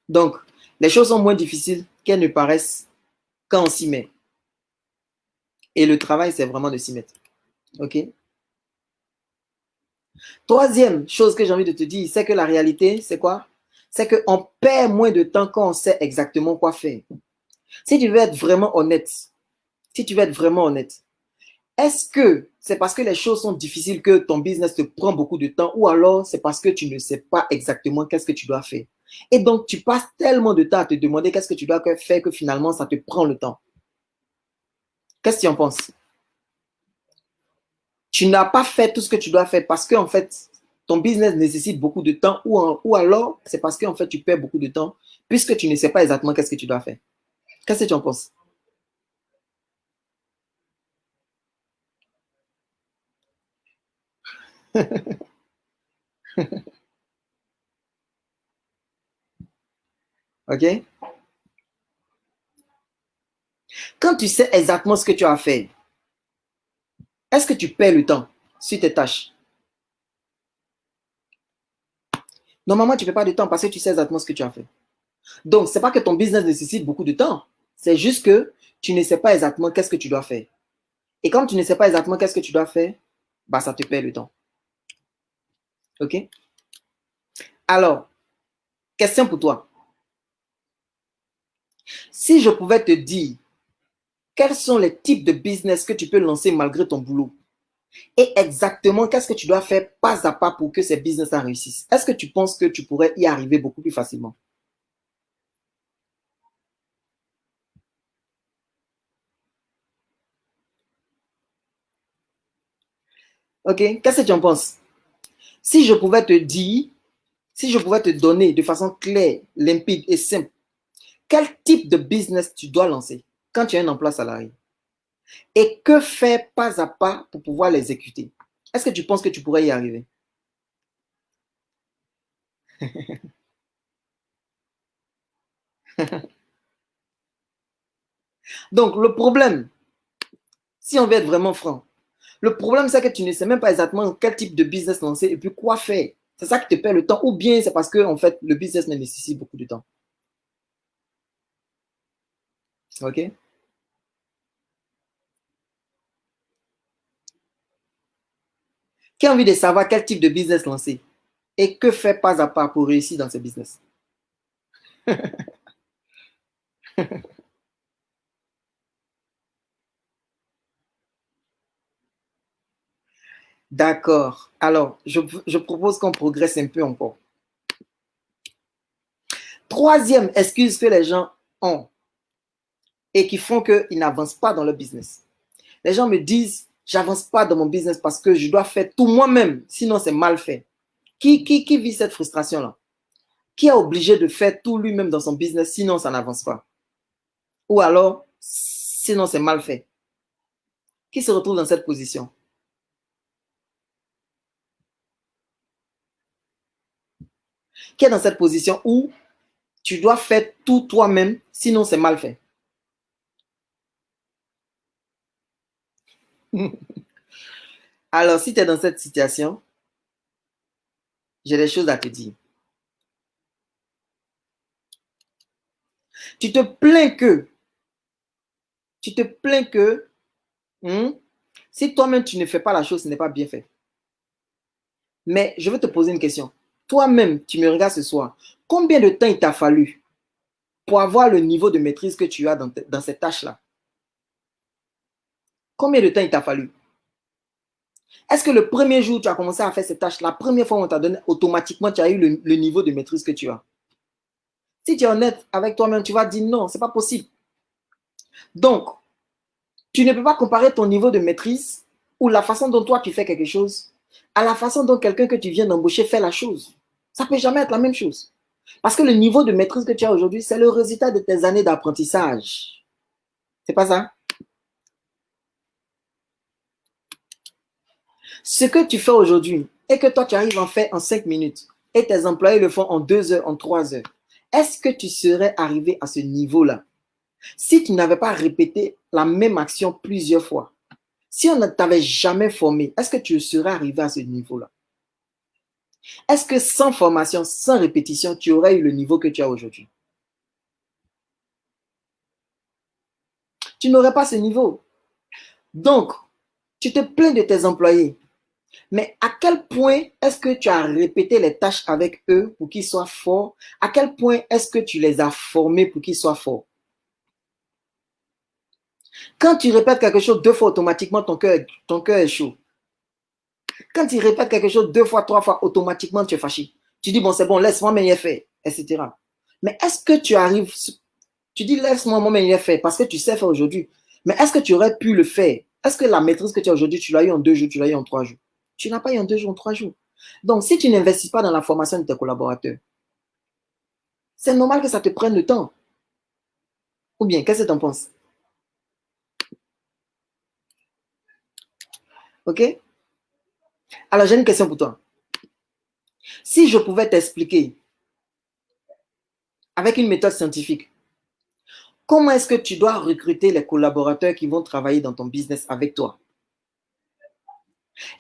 Donc, les choses sont moins difficiles qu'elles ne paraissent quand on s'y met. Et le travail, c'est vraiment de s'y mettre. OK? Troisième chose que j'ai envie de te dire, c'est que la réalité, c'est quoi? C'est qu'on perd moins de temps quand on sait exactement quoi faire. Si tu veux être vraiment honnête, si tu veux être vraiment honnête, est-ce que c'est parce que les choses sont difficiles que ton business te prend beaucoup de temps ou alors c'est parce que tu ne sais pas exactement qu'est-ce que tu dois faire? Et donc, tu passes tellement de temps à te demander qu'est-ce que tu dois faire que finalement, ça te prend le temps. Qu'est-ce que tu en penses? Tu n'as pas fait tout ce que tu dois faire parce que, en fait, ton business nécessite beaucoup de temps ou alors c'est parce que, en fait, tu perds beaucoup de temps puisque tu ne sais pas exactement qu'est-ce que tu dois faire. Qu'est-ce que tu en penses? OK? Quand tu sais exactement ce que tu as à faire, est-ce que tu perds le temps sur tes tâches? Normalement, tu ne perds pas de temps parce que tu sais exactement ce que tu as fait. Donc, ce n'est pas que ton business nécessite beaucoup de temps. C'est juste que tu ne sais pas exactement qu'est-ce que tu dois faire. Et quand tu ne sais pas exactement qu'est-ce que tu dois faire, bah, ça te perd le temps. OK? Alors, question pour toi. Si je pouvais te dire quels sont les types de business que tu peux lancer malgré ton boulot et exactement qu'est-ce que tu dois faire pas à pas pour que ces business réussissent, est-ce que tu penses que tu pourrais y arriver beaucoup plus facilement? OK? Qu'est-ce que tu en penses? Si je pouvais te dire, si je pouvais te donner de façon claire, limpide et simple, quel type de business tu dois lancer quand tu as un emploi salarié et que faire pas à pas pour pouvoir l'exécuter? Est-ce que tu penses que tu pourrais y arriver? Donc, le problème, si on veut être vraiment franc, le problème, c'est que tu ne sais même pas exactement quel type de business lancer et puis quoi faire. C'est ça qui te perd le temps. Ou bien c'est parce que, en fait, le business nécessite beaucoup de temps. OK? Qui a envie de savoir quel type de business lancer et que faire pas à pas pour réussir dans ce business? D'accord. Alors, je propose qu'on progresse un peu encore. Troisième excuse que les gens ont et qui font qu'ils n'avancent pas dans leur business. Les gens me disent, j'avance pas dans mon business parce que je dois faire tout moi-même, sinon c'est mal fait. Qui vit cette frustration-là? Qui est obligé de faire tout lui-même dans son business, sinon ça n'avance pas? Ou alors, sinon c'est mal fait. Qui se retrouve dans cette position? Qui est dans cette position où tu dois faire tout toi-même, sinon c'est mal fait? Alors, si tu es dans cette situation, j'ai des choses à te dire. Tu te plains que, tu te plains que, hmm, si toi-même tu ne fais pas la chose, ce n'est pas bien fait. Mais je veux te poser une question. Toi-même, tu me regardes ce soir. Combien de temps il t'a fallu pour avoir le niveau de maîtrise que tu as dans cette tâche-là? Combien de temps il t'a fallu? Est-ce que le premier jour où tu as commencé à faire cette tâche, la première fois où on t'a donné, automatiquement, tu as eu le niveau de maîtrise que tu as? Si tu es honnête avec toi-même, tu vas dire non, ce n'est pas possible. Donc, tu ne peux pas comparer ton niveau de maîtrise ou la façon dont toi tu fais quelque chose à la façon dont quelqu'un que tu viens d'embaucher fait la chose. Ça ne peut jamais être la même chose. Parce que le niveau de maîtrise que tu as aujourd'hui, c'est le résultat de tes années d'apprentissage. C'est pas ça? Ce que tu fais aujourd'hui et que toi tu arrives à en faire en 5 minutes et tes employés le font en 2 heures, en 3 heures, est-ce que tu serais arrivé à ce niveau-là si tu n'avais pas répété la même action plusieurs fois? Si on ne t'avait jamais formé, est-ce que tu serais arrivé à ce niveau-là? Est-ce que sans formation, sans répétition, tu aurais eu le niveau que tu as aujourd'hui? Tu n'aurais pas ce niveau. Donc, tu te plains de tes employés. Mais à quel point est-ce que tu as répété les tâches avec eux pour qu'ils soient forts? À quel point est-ce que tu les as formés pour qu'ils soient forts? Quand tu répètes quelque chose 2 fois, automatiquement, ton cœur est chaud. Quand tu répètes quelque chose 2 fois, 3 fois, automatiquement, tu es fâché. Tu dis, bon, c'est bon, laisse-moi m'y faire, etc. Mais est-ce que tu arrives, tu dis, laisse-moi m'y faire parce que tu sais faire aujourd'hui. Mais est-ce que tu aurais pu le faire? Est-ce que la maîtrise que tu as aujourd'hui, tu l'as eu en 2 jours, tu l'as eu en 3 jours? Tu n'as pas eu en 2 jours, en 3 jours. Donc, si tu n'investis pas dans la formation de tes collaborateurs, c'est normal que ça te prenne le temps. Ou bien, qu'est-ce que tu en penses? OK? Alors, j'ai une question pour toi. Si je pouvais t'expliquer avec une méthode scientifique, comment est-ce que tu dois recruter les collaborateurs qui vont travailler dans ton business avec toi?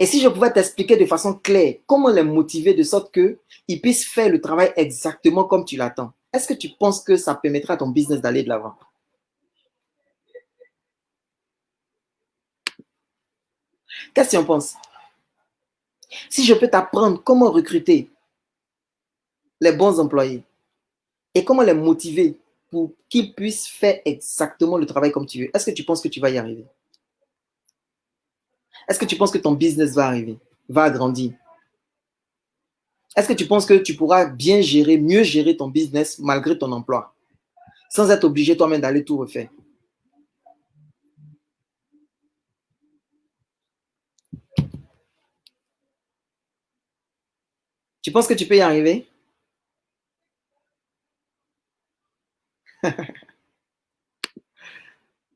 Et si je pouvais t'expliquer de façon claire comment les motiver de sorte qu'ils puissent faire le travail exactement comme tu l'attends, est-ce que tu penses que ça permettra à ton business d'aller de l'avant? Qu'est-ce que tu en penses? Si je peux t'apprendre comment recruter les bons employés et comment les motiver pour qu'ils puissent faire exactement le travail comme tu veux, est-ce que tu penses que tu vas y arriver? Est-ce que tu penses que ton business va arriver, va agrandir? Est-ce que tu penses que tu pourras bien gérer, mieux gérer ton business malgré ton emploi, sans être obligé toi-même d'aller tout refaire? Tu penses que tu peux y arriver?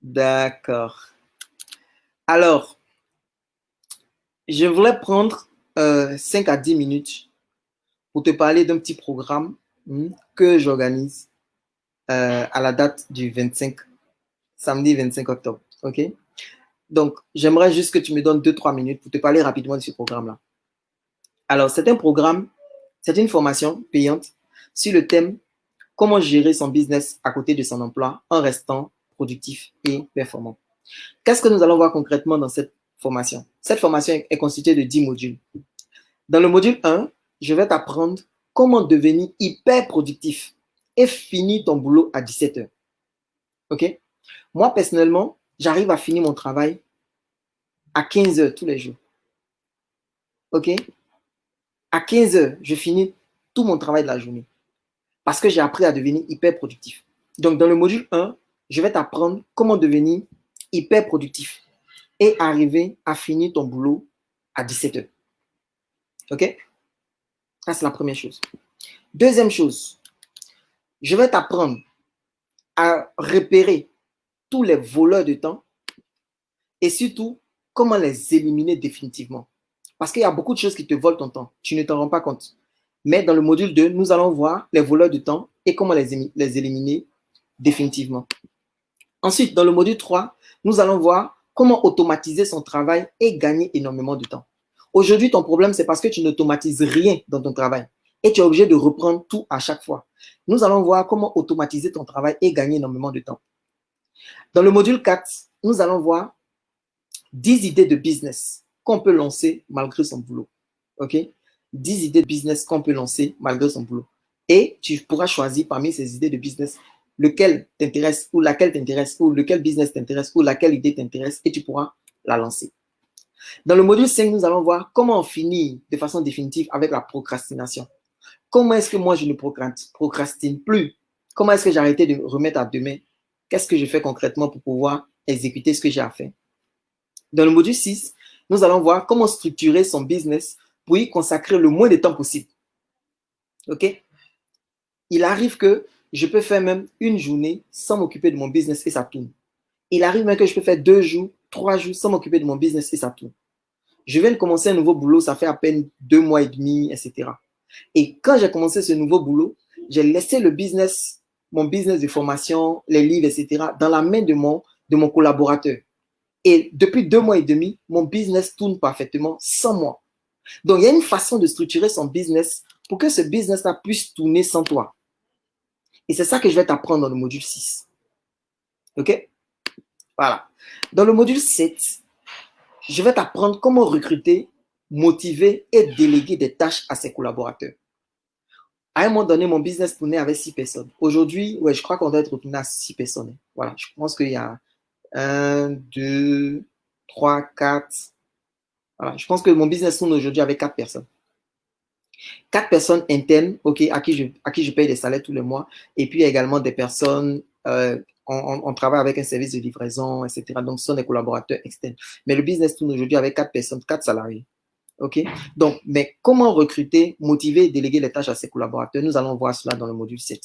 D'accord. Alors, je voulais prendre 5 à 10 minutes pour te parler d'un petit programme que j'organise à la date du 25, samedi 25 octobre. OK? Donc, j'aimerais juste que tu me donnes 2-3 minutes pour te parler rapidement de ce programme-là. Alors, c'est un programme, c'est une formation payante sur le thème comment gérer son business à côté de son emploi en restant productif et performant. Qu'est-ce que nous allons voir concrètement dans cette formation? Cette formation est constituée de 10 modules. Dans le module 1, je vais t'apprendre comment devenir hyper productif et finir ton boulot à 17 heures. OK? Moi, personnellement, j'arrive à finir mon travail à 15 heures tous les jours. OK? À 15 heures, je finis tout mon travail de la journée parce que j'ai appris à devenir hyper productif. Donc, dans le module 1, je vais t'apprendre comment devenir hyper productif et arriver à finir ton boulot à 17 heures. OK? Ça, c'est la première chose. Deuxième chose, je vais t'apprendre à repérer tous les voleurs de temps et surtout comment les éliminer définitivement. Parce qu'il y a beaucoup de choses qui te volent ton temps. Tu ne t'en rends pas compte. Mais dans le module 2, nous allons voir les voleurs de temps et comment les éliminer définitivement. Ensuite, dans le module 3, nous allons voir comment automatiser son travail et gagner énormément de temps. Aujourd'hui, ton problème, c'est parce que tu n'automatises rien dans ton travail et tu es obligé de reprendre tout à chaque fois. Nous allons voir comment automatiser ton travail et gagner énormément de temps. Dans le module 4, nous allons voir 10 idées de business qu'on peut lancer malgré son boulot. OK? 10 idées de business qu'on peut lancer malgré son boulot. Et tu pourras choisir parmi ces idées de business lequel t'intéresse ou laquelle t'intéresse ou lequel business t'intéresse ou laquelle idée t'intéresse et tu pourras la lancer. Dans le module 5, nous allons voir comment on finit de façon définitive avec la procrastination. Comment est-ce que moi je ne procrastine plus? Comment est-ce que j'ai arrêté de remettre à demain? Qu'est-ce que je fais concrètement pour pouvoir exécuter ce que j'ai à faire? Dans le module 6, nous allons voir comment structurer son business pour y consacrer le moins de temps possible. OK? Il arrive que je peux faire même une journée sans m'occuper de mon business et ça tourne. Il arrive même que je peux faire 2 jours, 3 jours sans m'occuper de mon business et ça tourne. Je viens de commencer un nouveau boulot, ça fait à peine 2 mois et demi, etc. Et quand j'ai commencé ce nouveau boulot, j'ai laissé le business, mon business de formation, les livres, etc., dans la main de mon collaborateur. Et depuis 2 mois et demi, mon business tourne parfaitement sans moi. Donc, il y a une façon de structurer son business pour que ce business-là puisse tourner sans toi. Et c'est ça que je vais t'apprendre dans le module 6. OK? Voilà. Dans le module 7, je vais t'apprendre comment recruter, motiver et déléguer des tâches à ses collaborateurs. À un moment donné, mon business tournait avec 6 personnes. Aujourd'hui, ouais, je crois qu'on doit être retourné à 6 personnes. Voilà, je pense qu'il y a 1, 2, 3, 4. Voilà, je pense que mon business tourne aujourd'hui avec 4 personnes. 4 personnes internes, OK, à qui je paye des salaires tous les mois. Et puis, il y a également des personnes, on travaille avec un service de livraison, etc. Donc, ce sont des collaborateurs externes. Mais le business tourne aujourd'hui avec 4 personnes, 4 salariés. OK? Donc, mais comment recruter, motiver et déléguer les tâches à ses collaborateurs? Nous allons voir cela dans le module 7.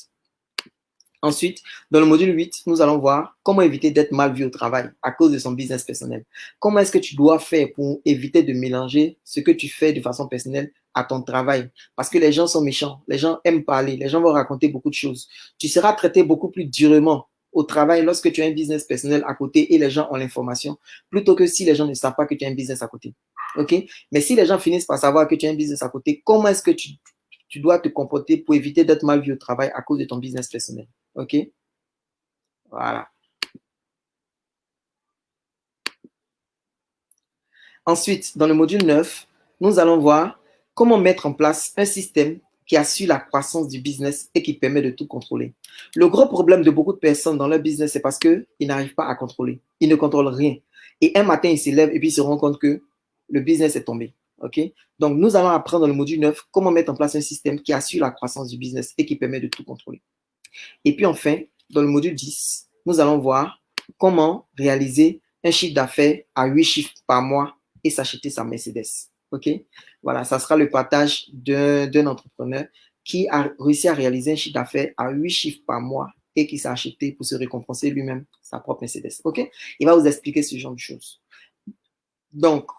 Ensuite, dans le module 8, nous allons voir comment éviter d'être mal vu au travail à cause de son business personnel. Comment est-ce que tu dois faire pour éviter de mélanger ce que tu fais de façon personnelle à ton travail? Parce que les gens sont méchants, les gens aiment parler, les gens vont raconter beaucoup de choses. Tu seras traité beaucoup plus durement au travail lorsque tu as un business personnel à côté et les gens ont l'information, plutôt que si les gens ne savent pas que tu as un business à côté. OK? Mais si les gens finissent par savoir que tu as un business à côté, comment est-ce que tu dois te comporter pour éviter d'être mal vu au travail à cause de ton business personnel? OK? Voilà. Ensuite, dans le module 9, nous allons voir comment mettre en place un système qui assure la croissance du business et qui permet de tout contrôler. Le gros problème de beaucoup de personnes dans leur business, c'est parce qu'ils n'arrivent pas à contrôler. Ils ne contrôlent rien. Et un matin, ils se lèvent et puis ils se rendent compte que le business est tombé. OK? Donc, nous allons apprendre dans le module 9 comment mettre en place un système qui assure la croissance du business et qui permet de tout contrôler. Et puis enfin, dans le module 10, nous allons voir comment réaliser un chiffre d'affaires à 8 chiffres par mois et s'acheter sa Mercedes. OK? Voilà, ça sera le partage d'un entrepreneur qui a réussi à réaliser un chiffre d'affaires à 8 chiffres par mois et qui s'est acheté pour se récompenser lui-même sa propre Mercedes. OK? Il va vous expliquer ce genre de choses. Donc,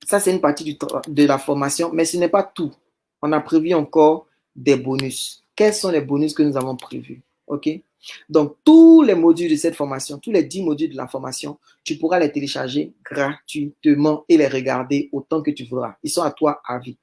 ça, c'est une partie de la formation, mais ce n'est pas tout. On a prévu encore des bonus. Quels sont les bonus que nous avons prévus? OK? Donc, tous les modules de cette formation, tous les 10 modules de la formation, tu pourras les télécharger gratuitement et les regarder autant que tu voudras. Ils sont à toi à vie.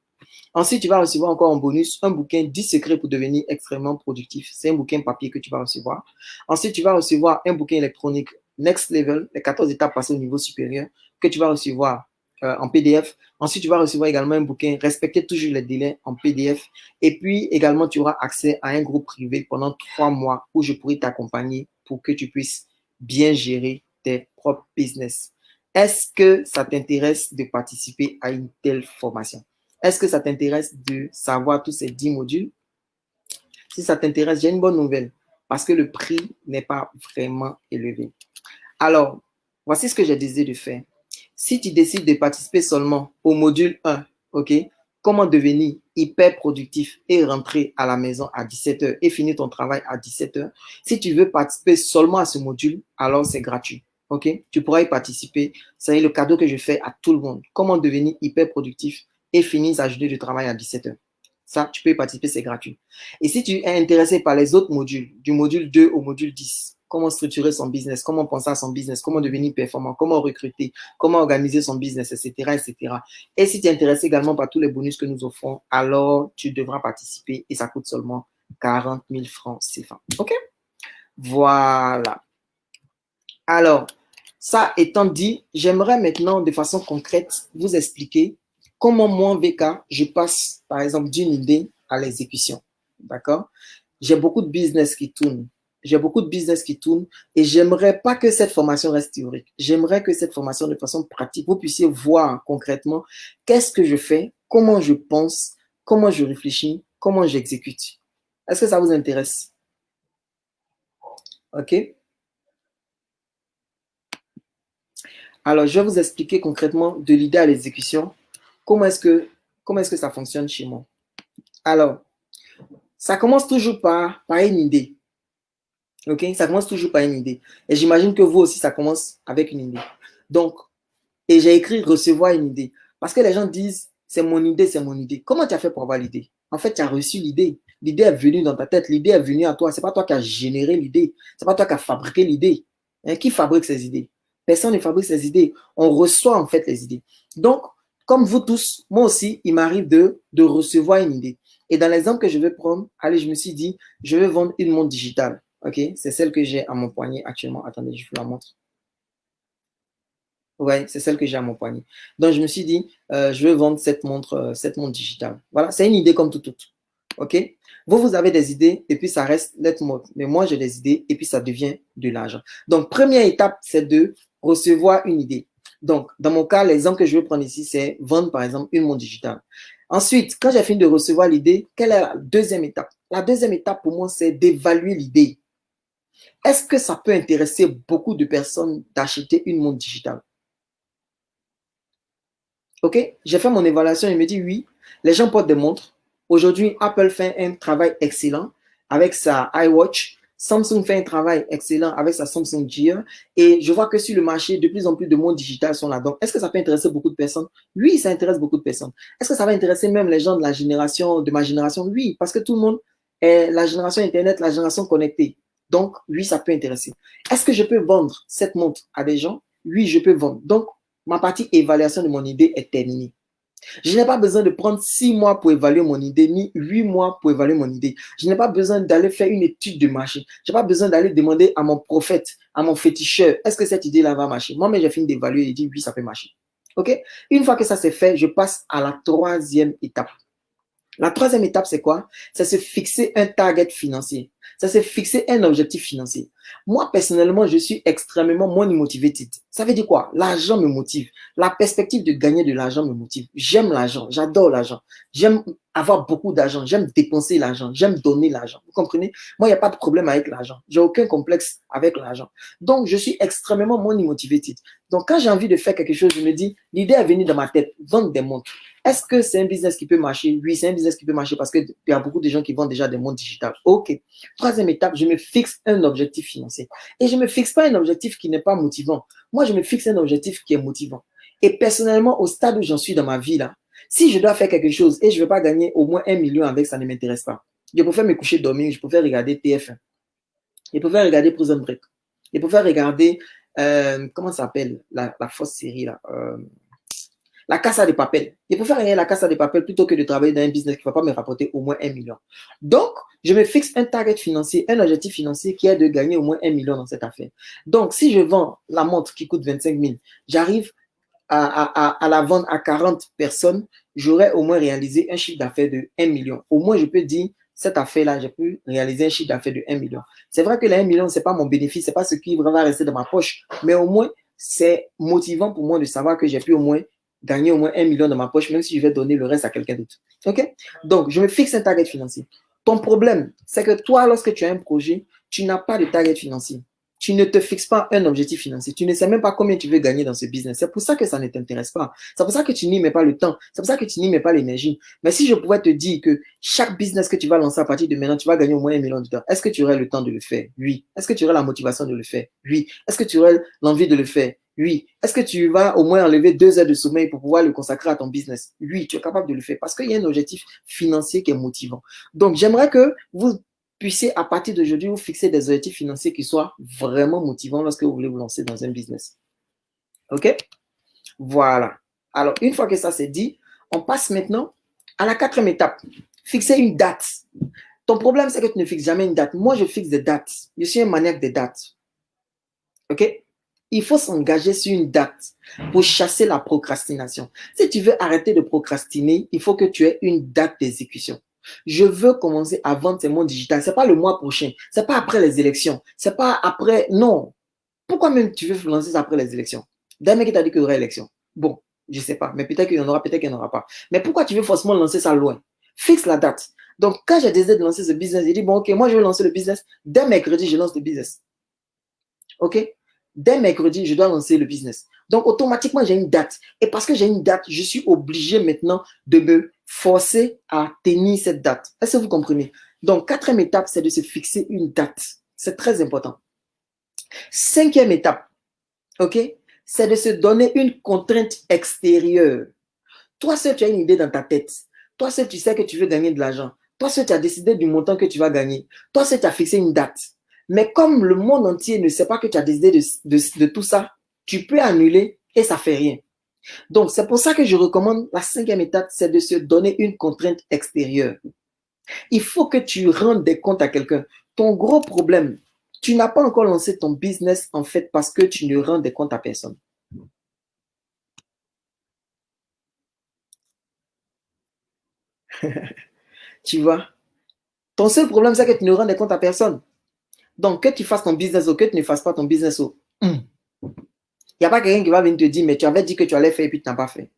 Ensuite, tu vas recevoir encore en bonus un bouquin 10 secrets pour devenir extrêmement productif. C'est un bouquin papier que tu vas recevoir. Ensuite, tu vas recevoir un bouquin électronique Next Level, les 14 étapes passées au niveau supérieur, que tu vas recevoir en PDF. Ensuite, tu vas recevoir également un bouquin Respecter toujours les délais en PDF. Et puis, également, tu auras accès à un groupe privé pendant 3 mois où je pourrai t'accompagner pour que tu puisses bien gérer tes propres business. Est-ce que ça t'intéresse de participer à une telle formation? Est-ce que ça t'intéresse de savoir tous ces 10 modules? Si ça t'intéresse, j'ai une bonne nouvelle parce que le prix n'est pas vraiment élevé. Alors, voici ce que j'ai décidé de faire. Si tu décides de participer seulement au module 1, OK, comment devenir hyper productif et rentrer à la maison à 17h et finir ton travail à 17h, si tu veux participer seulement à ce module, alors c'est gratuit. Ok? Tu pourras y participer. C'est le cadeau que je fais à tout le monde. Comment devenir hyper productif et finir sa journée de travail à 17 heures. Ça, tu peux y participer, c'est gratuit. Et si tu es intéressé par les autres modules, du module 2 au module 10, comment structurer son business, comment penser à son business, comment devenir performant, comment recruter, comment organiser son business, etc., etc. Et si tu es intéressé également par tous les bonus que nous offrons, alors tu devras participer et ça coûte seulement 40 000 francs CFA. OK? Voilà. Alors, ça étant dit, j'aimerais maintenant de façon concrète vous expliquer comment moi, VK, je passe par exemple d'une idée à l'exécution. D'accord? J'ai beaucoup de business qui tournent. J'ai beaucoup de business qui tournent et j'aimerais pas que cette formation reste théorique. J'aimerais que cette formation de façon pratique, vous puissiez voir concrètement qu'est-ce que je fais, comment je pense, comment je réfléchis, comment j'exécute. Est-ce que ça vous intéresse? OK? Alors, je vais vous expliquer concrètement de l'idée à l'exécution, comment est-ce que, comment est-ce que ça fonctionne chez moi. Alors, ça commence toujours par une idée. OK? Ça commence toujours par une idée. Et j'imagine que vous aussi, ça commence avec une idée. Donc, et j'ai écrit recevoir une idée. Parce que les gens disent, c'est mon idée, c'est mon idée. Comment tu as fait pour avoir l'idée? En fait, tu as reçu l'idée. L'idée est venue dans ta tête. L'idée est venue à toi. Ce n'est pas toi qui as généré l'idée. Ce n'est pas toi qui as fabriqué l'idée. Hein, qui fabrique ces idées? Personne ne fabrique ces idées. On reçoit en fait les idées. Donc, comme vous tous, moi aussi, il m'arrive de recevoir une idée. Et dans l'exemple que je vais prendre, allez, je me suis dit, je vais vendre une montre digitale. OK? C'est celle que j'ai à mon poignet actuellement. Attendez, je vous la montre. Ouais, c'est celle que j'ai à mon poignet. Donc, je me suis dit, je vais vendre cette montre digitale. Voilà, c'est une idée comme tout autre. OK? Vous avez des idées et puis ça reste lettre morte. Mais moi, j'ai des idées et puis ça devient de l'argent. Donc, première étape, c'est de recevoir une idée. Donc, dans mon cas, l'exemple que je vais prendre ici, c'est vendre, par exemple, une montre digitale. Ensuite, quand j'ai fini de recevoir l'idée, quelle est la deuxième étape? La deuxième étape pour moi, c'est d'évaluer l'idée. Est-ce que ça peut intéresser beaucoup de personnes d'acheter une montre digitale? OK? J'ai fait mon évaluation, il me dit oui, les gens portent des montres. Aujourd'hui, Apple fait un travail excellent avec sa iWatch. Samsung fait un travail excellent avec sa Samsung Gear. Et je vois que sur le marché, de plus en plus de montres digitales sont là. Donc, est-ce que ça peut intéresser beaucoup de personnes? Oui, ça intéresse beaucoup de personnes. Est-ce que ça va intéresser même les gens de la génération, de ma génération? Oui, parce que tout le monde est la génération Internet, la génération connectée. Donc, oui, ça peut intéresser. Est-ce que je peux vendre cette montre à des gens? Oui, je peux vendre. Donc, ma partie évaluation de mon idée est terminée. Je n'ai pas besoin de prendre 6 mois pour évaluer mon idée, ni 8 mois pour évaluer mon idée. Je n'ai pas besoin d'aller faire une étude de marché. Je n'ai pas besoin d'aller demander à mon prophète, à mon féticheur, est-ce que cette idée-là va marcher? Moi, mais j'ai fini d'évaluer et dit oui, ça peut marcher. OK? Une fois que ça c'est fait, je passe à la troisième étape. La troisième étape, c'est quoi? C'est se fixer un target financier. C'est se fixer un objectif financier. Moi, personnellement, je suis extrêmement money motivated. Ça veut dire quoi? L'argent me motive. La perspective de gagner de l'argent me motive. J'aime l'argent. J'adore l'argent. J'aime avoir beaucoup d'argent. J'aime dépenser l'argent. J'aime donner l'argent. Vous comprenez? Moi, il n'y a pas de problème avec l'argent. J'ai aucun complexe avec l'argent. Donc, je suis extrêmement money motivated. Donc, quand j'ai envie de faire quelque chose, je me dis, l'idée est venue dans ma tête. Vendre des montres. Est-ce que c'est un business qui peut marcher? Oui, c'est un business qui peut marcher parce qu'il y a beaucoup de gens qui vendent déjà des montres digitales. OK. Troisième étape, je me fixe un objectif financier. Et je ne me fixe pas un objectif qui n'est pas motivant. Moi, je me fixe un objectif qui est motivant. Et personnellement, au stade où j'en suis dans ma vie, là, si je dois faire quelque chose et je ne veux pas gagner au moins 1 million avec, ça ne m'intéresse pas. Je préfère me coucher dormir, je préfère regarder TF1. Je préfère regarder Prison Break. Je préfère regarder, comment ça s'appelle, la fausse série, là. La Casa de Papel. Je préfère gagner la Casa de Papel plutôt que de travailler dans un business qui ne va pas me rapporter au moins 1 million. Donc, je me fixe un target financier, un objectif financier qui est de gagner au moins 1 million dans cette affaire. Donc, si je vends la montre qui coûte 25 000, j'arrive à la vendre à 40 personnes, j'aurais au moins réalisé un chiffre d'affaires de 1 million. Au moins, je peux dire, cette affaire-là, j'ai pu réaliser un chiffre d'affaires de 1 million. C'est vrai que les 1 million, ce n'est pas mon bénéfice, ce n'est pas ce qui va rester dans ma poche, mais au moins, c'est motivant pour moi de savoir que j'ai pu au moins gagner au moins 1 million dans ma poche, même si je vais donner le reste à quelqu'un d'autre. OK? Donc, je me fixe un target financier. Ton problème, c'est que toi, lorsque tu as un projet, tu n'as pas de target financier. tu ne te fixes pas un objectif financier. Tu ne sais même pas combien tu veux gagner dans ce business. C'est pour ça que ça ne t'intéresse pas. C'est pour ça que tu n'y mets pas le temps. C'est pour ça que tu n'y mets pas l'énergie. Mais si je pouvais te dire que chaque business que tu vas lancer à partir de maintenant, tu vas gagner au moins 1 million de dollars, est-ce que tu aurais le temps de le faire? Oui. Est-ce que tu aurais la motivation de le faire? Oui. Est-ce que tu aurais l'envie de le faire? Oui. Est-ce que tu vas au moins enlever 2 heures de sommeil pour pouvoir le consacrer à ton business? Oui, tu es capable de le faire parce qu'il y a un objectif financier qui est motivant. Donc, j'aimerais que vous puissiez, à partir d'aujourd'hui, vous fixer des objectifs financiers qui soient vraiment motivants lorsque vous voulez vous lancer dans un business. OK? Voilà. Alors, une fois que ça c'est dit, on passe maintenant à la 4e étape. Fixer une date. Ton problème, c'est que tu ne fixes jamais une date. Moi, je fixe des dates. Je suis un maniaque des dates. OK? Il faut s'engager sur une date pour chasser la procrastination. Si tu veux arrêter de procrastiner, il faut que tu aies une date d'exécution. Je veux commencer à vendre ces mots digital. Ce n'est pas le mois prochain. Ce n'est pas après les élections. Ce n'est pas après. Non. Pourquoi même tu veux lancer ça après les élections? D'un mec qui t'a dit qu'il y aura élection. Bon, je ne sais pas. Mais peut-être qu'il y en aura, peut-être qu'il n'y en aura pas. Mais pourquoi tu veux forcément lancer ça loin? Fixe la date. Donc, quand j'ai décidé de lancer ce business, j'ai dit, bon, OK, moi, je vais lancer le business. Dès mercredi, je lance le business. OK? Dès mercredi, je dois lancer le business. Donc, automatiquement, j'ai une date. Et parce que j'ai une date, je suis obligé maintenant de me forcer à tenir cette date. Est-ce que vous comprenez? Donc, 4e étape, c'est de se fixer une date. C'est très important. 5e étape, OK, c'est de se donner une contrainte extérieure. Toi seul, tu as une idée dans ta tête. Toi seul, tu sais que tu veux gagner de l'argent. Toi seul, tu as décidé du montant que tu vas gagner. Toi seul, tu as fixé une date. Mais comme le monde entier ne sait pas que tu as décidé de tout ça, tu peux annuler et ça ne fait rien. Donc, c'est pour ça que je recommande la 5e étape, c'est de se donner une contrainte extérieure. Il faut que tu rendes des comptes à quelqu'un. Ton gros problème, tu n'as pas encore lancé ton business en fait parce que tu ne rends des comptes à personne. Tu vois? Ton seul problème, c'est que tu ne rends des comptes à personne. Donc, que tu fasses ton business ou que tu ne fasses pas ton business, il n'y a pas quelqu'un qui va venir te dire, mais tu avais dit que tu allais faire et puis tu n'as pas fait.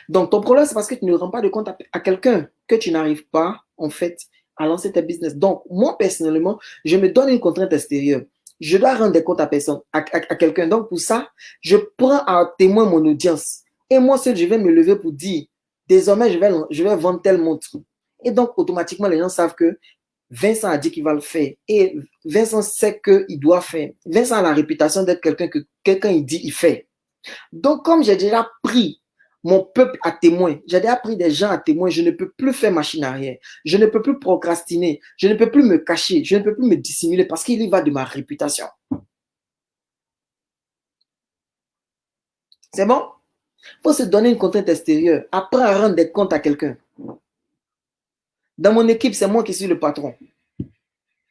Donc, ton problème, c'est parce que tu ne rends pas de compte à quelqu'un que tu n'arrives pas, en fait, à lancer ta business. Donc, moi, personnellement, je me donne une contrainte extérieure. Je dois rendre des comptes à personne, à quelqu'un. Donc, pour ça, je prends à témoin mon audience. Et moi seul, je vais me lever pour dire, désormais, je vais vendre tel montre. Et donc, automatiquement, les gens savent que Vincent a dit qu'il va le faire. Et Vincent sait qu'il doit faire. Vincent a la réputation d'être quelqu'un que quelqu'un il dit, il fait. Donc, comme j'ai déjà pris mon peuple à témoin, j'ai déjà pris des gens à témoin, je ne peux plus faire machine arrière. Je ne peux plus procrastiner. Je ne peux plus me cacher. Je ne peux plus me dissimuler parce qu'il y va de ma réputation. C'est bon? Il faut se donner une contrainte extérieure. Apprends à rendre des comptes à quelqu'un. Dans mon équipe, c'est moi qui suis le patron.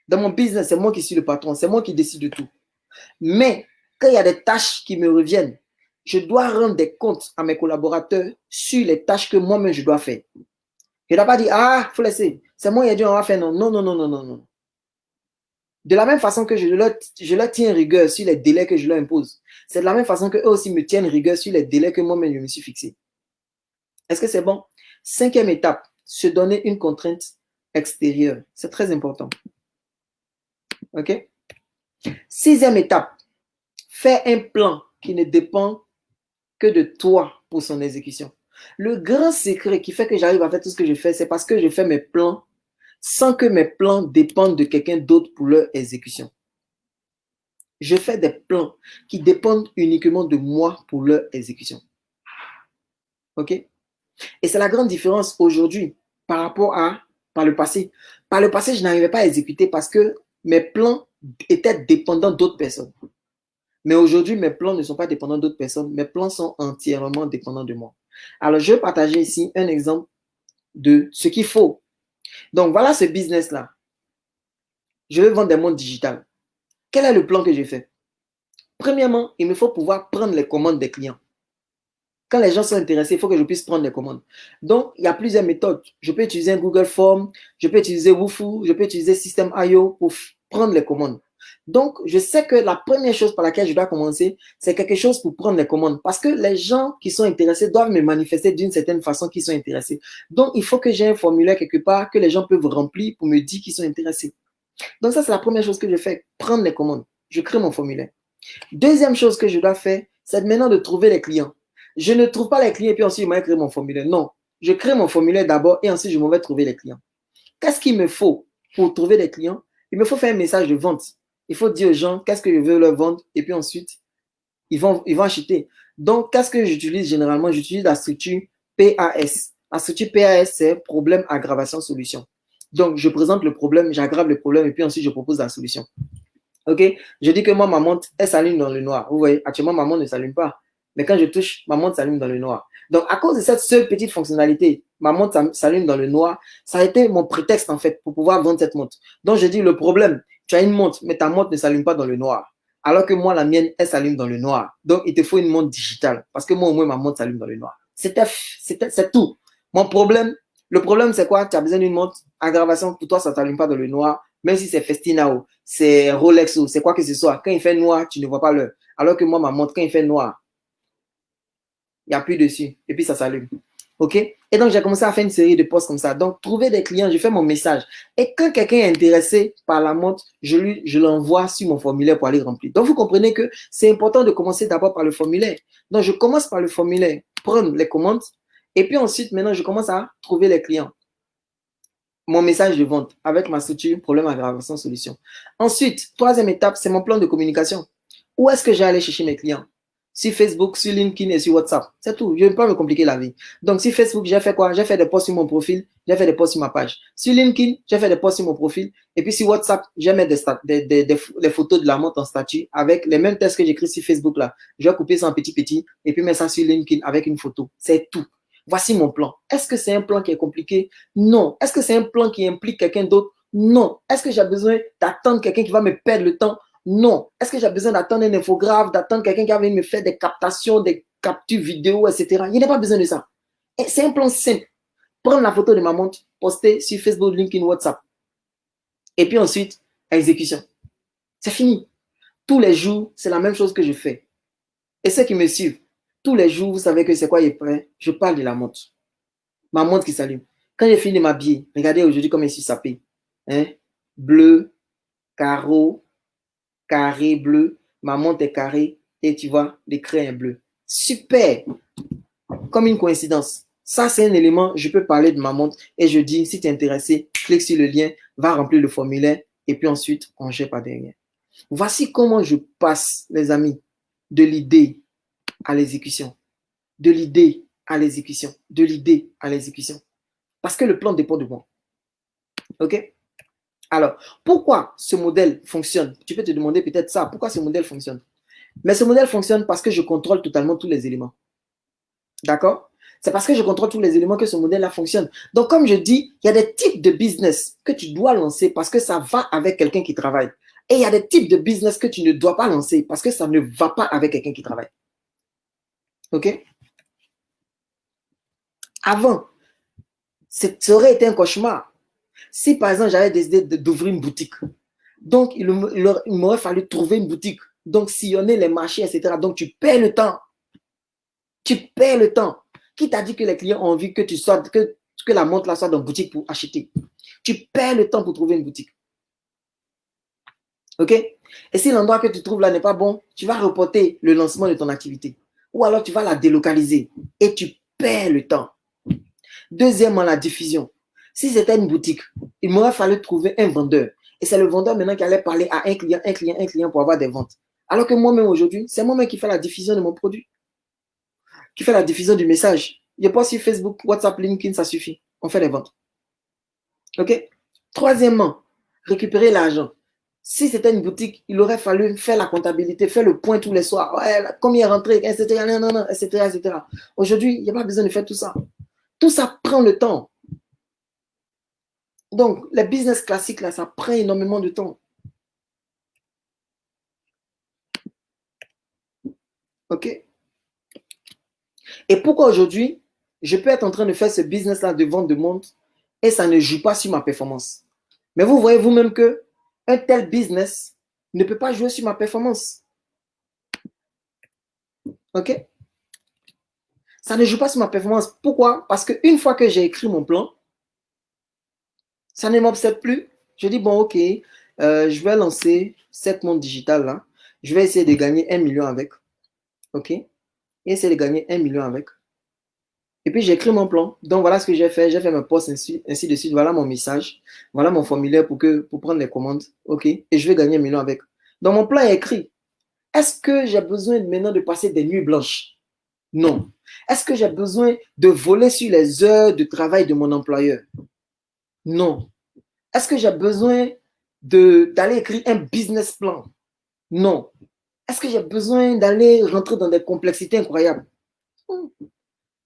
Dans mon business, c'est moi qui suis le patron. C'est moi qui décide de tout. Mais quand il y a des tâches qui me reviennent, je dois rendre des comptes à mes collaborateurs sur les tâches que moi-même je dois faire. Je ne dois pas dire, ah, il faut laisser. C'est moi qui ai dit, on va faire. Non, non, non, non, non, non, non. De la même façon que je leur tiens rigueur sur les délais que je leur impose, c'est de la même façon qu'eux aussi me tiennent rigueur sur les délais que moi-même je me suis fixé. Est-ce que c'est bon? 5e étape, se donner une contrainte extérieure. C'est très important. OK? 6e étape, faire un plan qui ne dépend que de toi pour son exécution. Le grand secret qui fait que j'arrive à faire tout ce que je fais, c'est parce que je fais mes plans sans que mes plans dépendent de quelqu'un d'autre pour leur exécution. Je fais des plans qui dépendent uniquement de moi pour leur exécution. OK? Et c'est la grande différence aujourd'hui par rapport à par le passé. Par le passé, je n'arrivais pas à exécuter parce que mes plans étaient dépendants d'autres personnes. Mais aujourd'hui, mes plans ne sont pas dépendants d'autres personnes. Mes plans sont entièrement dépendants de moi. Alors, je vais partager ici un exemple de ce qu'il faut. Donc, voilà ce business-là. Je veux vendre des montres digitales. Quel est le plan que j'ai fait? Premièrement, il me faut pouvoir prendre les commandes des clients. Quand les gens sont intéressés, il faut que je puisse prendre les commandes. Donc, il y a plusieurs méthodes. Je peux utiliser un Google Form, je peux utiliser Wufoo, je peux utiliser System.io pour prendre les commandes. Donc, je sais que la première chose par laquelle je dois commencer, c'est quelque chose pour prendre les commandes. Parce que les gens qui sont intéressés doivent me manifester d'une certaine façon qu'ils sont intéressés. Donc, il faut que j'ai un formulaire quelque part que les gens peuvent remplir pour me dire qu'ils sont intéressés. Donc, ça, c'est la première chose que je fais, prendre les commandes. Je crée mon formulaire. Deuxième chose que je dois faire, c'est maintenant de trouver les clients. Je ne trouve pas les clients et puis ensuite je vais créer mon formulaire. Non, je crée mon formulaire d'abord et ensuite je m'en vais trouver les clients. Qu'est-ce qu'il me faut pour trouver des clients? Il me faut faire un message de vente. Il faut dire aux gens qu'est-ce que je veux leur vendre et puis ensuite, ils vont acheter. Donc, qu'est-ce que j'utilise généralement? J'utilise la structure PAS. La structure PAS, c'est problème, aggravation, solution. Donc, je présente le problème, j'aggrave le problème et puis ensuite, je propose la solution. OK? Je dis que moi, ma montre, elle s'allume dans le noir. Vous voyez, actuellement, ma montre ne s'allume pas. Mais quand je touche, ma montre s'allume dans le noir. Donc, à cause de cette seule petite fonctionnalité, ma montre s'allume dans le noir, ça a été mon prétexte, en fait, pour pouvoir vendre cette montre. Donc, je dis, le problème, tu as une montre, mais ta montre ne s'allume pas dans le noir. Alors que moi, la mienne, elle s'allume dans le noir. Donc, il te faut une montre digitale. Parce que moi, au moins, ma montre s'allume dans le noir. C'est tout. Mon problème, le problème, c'est quoi? Tu as besoin d'une montre. Aggravation, pour toi, ça ne s'allume pas dans le noir. Même si c'est Festina, c'est Rolex, c'est quoi que ce soit. Quand il fait noir, tu ne vois pas l'heure. Alors que moi, ma montre, quand il fait noir, il n'y a plus dessus. Et puis, ça s'allume. OK? Et donc, j'ai commencé à faire une série de posts comme ça. Donc, trouver des clients, je fais mon message. Et quand quelqu'un est intéressé par la montre, je l'envoie sur mon formulaire pour aller remplir. Donc, vous comprenez que c'est important de commencer d'abord par le formulaire. Donc, je commence par le formulaire, prendre les commandes. Et puis ensuite, maintenant, je commence à trouver les clients. Mon message de vente avec ma structure, problème, aggravation, solution. Ensuite, troisième étape, c'est mon plan de communication. Où est-ce que j'ai allé chercher mes clients? Sur Facebook, sur LinkedIn et sur WhatsApp. C'est tout. Je ne vais pas me compliquer la vie. Donc, sur Facebook, j'ai fait quoi? J'ai fait des posts sur mon profil. J'ai fait des posts sur ma page. Sur LinkedIn, j'ai fait des posts sur mon profil. Et puis sur WhatsApp, j'ai mis des photos de la montre en statut avec les mêmes textes que j'écris sur Facebook là. Je vais couper ça en petit et puis mettre ça sur LinkedIn avec une photo. C'est tout. Voici mon plan. Est-ce que c'est un plan qui est compliqué? Non. Est-ce que c'est un plan qui implique quelqu'un d'autre? Non. Est-ce que j'ai besoin d'attendre quelqu'un qui va me perdre le temps? Non. Est-ce que j'ai besoin d'attendre un infographe, d'attendre quelqu'un qui va venir me faire des captations, des captures vidéo, etc. Il n'y a pas besoin de ça. C'est un plan simple. Prendre la photo de ma montre, poster sur Facebook, LinkedIn, WhatsApp. Et puis ensuite, exécution. C'est fini. Tous les jours, c'est la même chose que je fais. Et ceux qui me suivent, tous les jours, vous savez que c'est quoi il est prêt? Je parle de la montre. Ma montre qui s'allume. Quand j'ai fini de m'habiller, regardez aujourd'hui comme je suis sapé. Hein? Bleu, carreau, carré bleu. Ma montre est carrée et tu vois, l'écran est bleu. Super! Comme une coïncidence. Ça, c'est un élément, je peux parler de ma montre et je dis, si tu es intéressé, clique sur le lien, va remplir le formulaire et puis ensuite, on gère par derrière. Voici comment je passe, les amis, de l'idée à l'exécution. De l'idée à l'exécution. De l'idée à l'exécution. Parce que le plan dépend de moi. OK? Alors, pourquoi ce modèle fonctionne? Tu peux te demander peut-être ça. Pourquoi ce modèle fonctionne? Mais ce modèle fonctionne parce que je contrôle totalement tous les éléments. D'accord? C'est parce que je contrôle tous les éléments que ce modèle-là fonctionne. Donc, comme je dis, il y a des types de business que tu dois lancer parce que ça va avec quelqu'un qui travaille. Et il y a des types de business que tu ne dois pas lancer parce que ça ne va pas avec quelqu'un qui travaille. OK? Avant, ça aurait été un cauchemar. Si, par exemple, j'avais décidé d'ouvrir une boutique, donc il m'aurait fallu trouver une boutique, donc sillonner les marchés, etc. Donc, tu perds le temps. Tu perds le temps. Qui t'a dit que les clients ont envie que tu sortes, que la montre là soit dans une boutique pour acheter? Tu perds le temps pour trouver une boutique. OK? Et si l'endroit que tu trouves là n'est pas bon, tu vas reporter le lancement de ton activité. Ou alors tu vas la délocaliser et tu perds le temps. Deuxièmement, la diffusion. Si c'était une boutique, il m'aurait fallu trouver un vendeur. Et c'est le vendeur maintenant qui allait parler à un client pour avoir des ventes. Alors que moi-même aujourd'hui, c'est moi-même qui fais la diffusion de mon produit, qui fait la diffusion du message. Je poste sur Facebook, WhatsApp, LinkedIn, ça suffit. On fait les ventes. OK? Troisièmement, récupérer l'argent. Si c'était une boutique, il aurait fallu faire la comptabilité, faire le point tous les soirs. Ouais, combien est rentré, etc. Non, etc., etc. Aujourd'hui, il n'y a pas besoin de faire tout ça. Tout ça prend le temps. Donc, les business classiques, là, ça prend énormément de temps. OK? Et pourquoi aujourd'hui, je peux être en train de faire ce business-là de vente de montres et ça ne joue pas sur ma performance? Mais vous voyez vous-même que un tel business ne peut pas jouer sur ma performance. OK? Ça ne joue pas sur ma performance. Pourquoi? Parce qu'une fois que j'ai écrit mon plan, ça ne m'obsède plus. Je dis, bon, OK, Je vais lancer cette montre digitale là. Je vais essayer de gagner 1 million avec. OK? Et essayer de gagner 1 million avec. Et puis, j'écris mon plan. Donc, voilà ce que j'ai fait. J'ai fait mes posts ainsi de suite. Voilà mon message. Voilà mon formulaire pour prendre les commandes. OK? Et je vais gagner 1 million avec. Donc, mon plan est écrit. Est-ce que j'ai besoin maintenant de passer des nuits blanches? Non. Est-ce que j'ai besoin de voler sur les heures de travail de mon employeur? Non. Est-ce que j'ai besoin d'aller écrire un business plan? Non. Est-ce que j'ai besoin d'aller rentrer dans des complexités incroyables?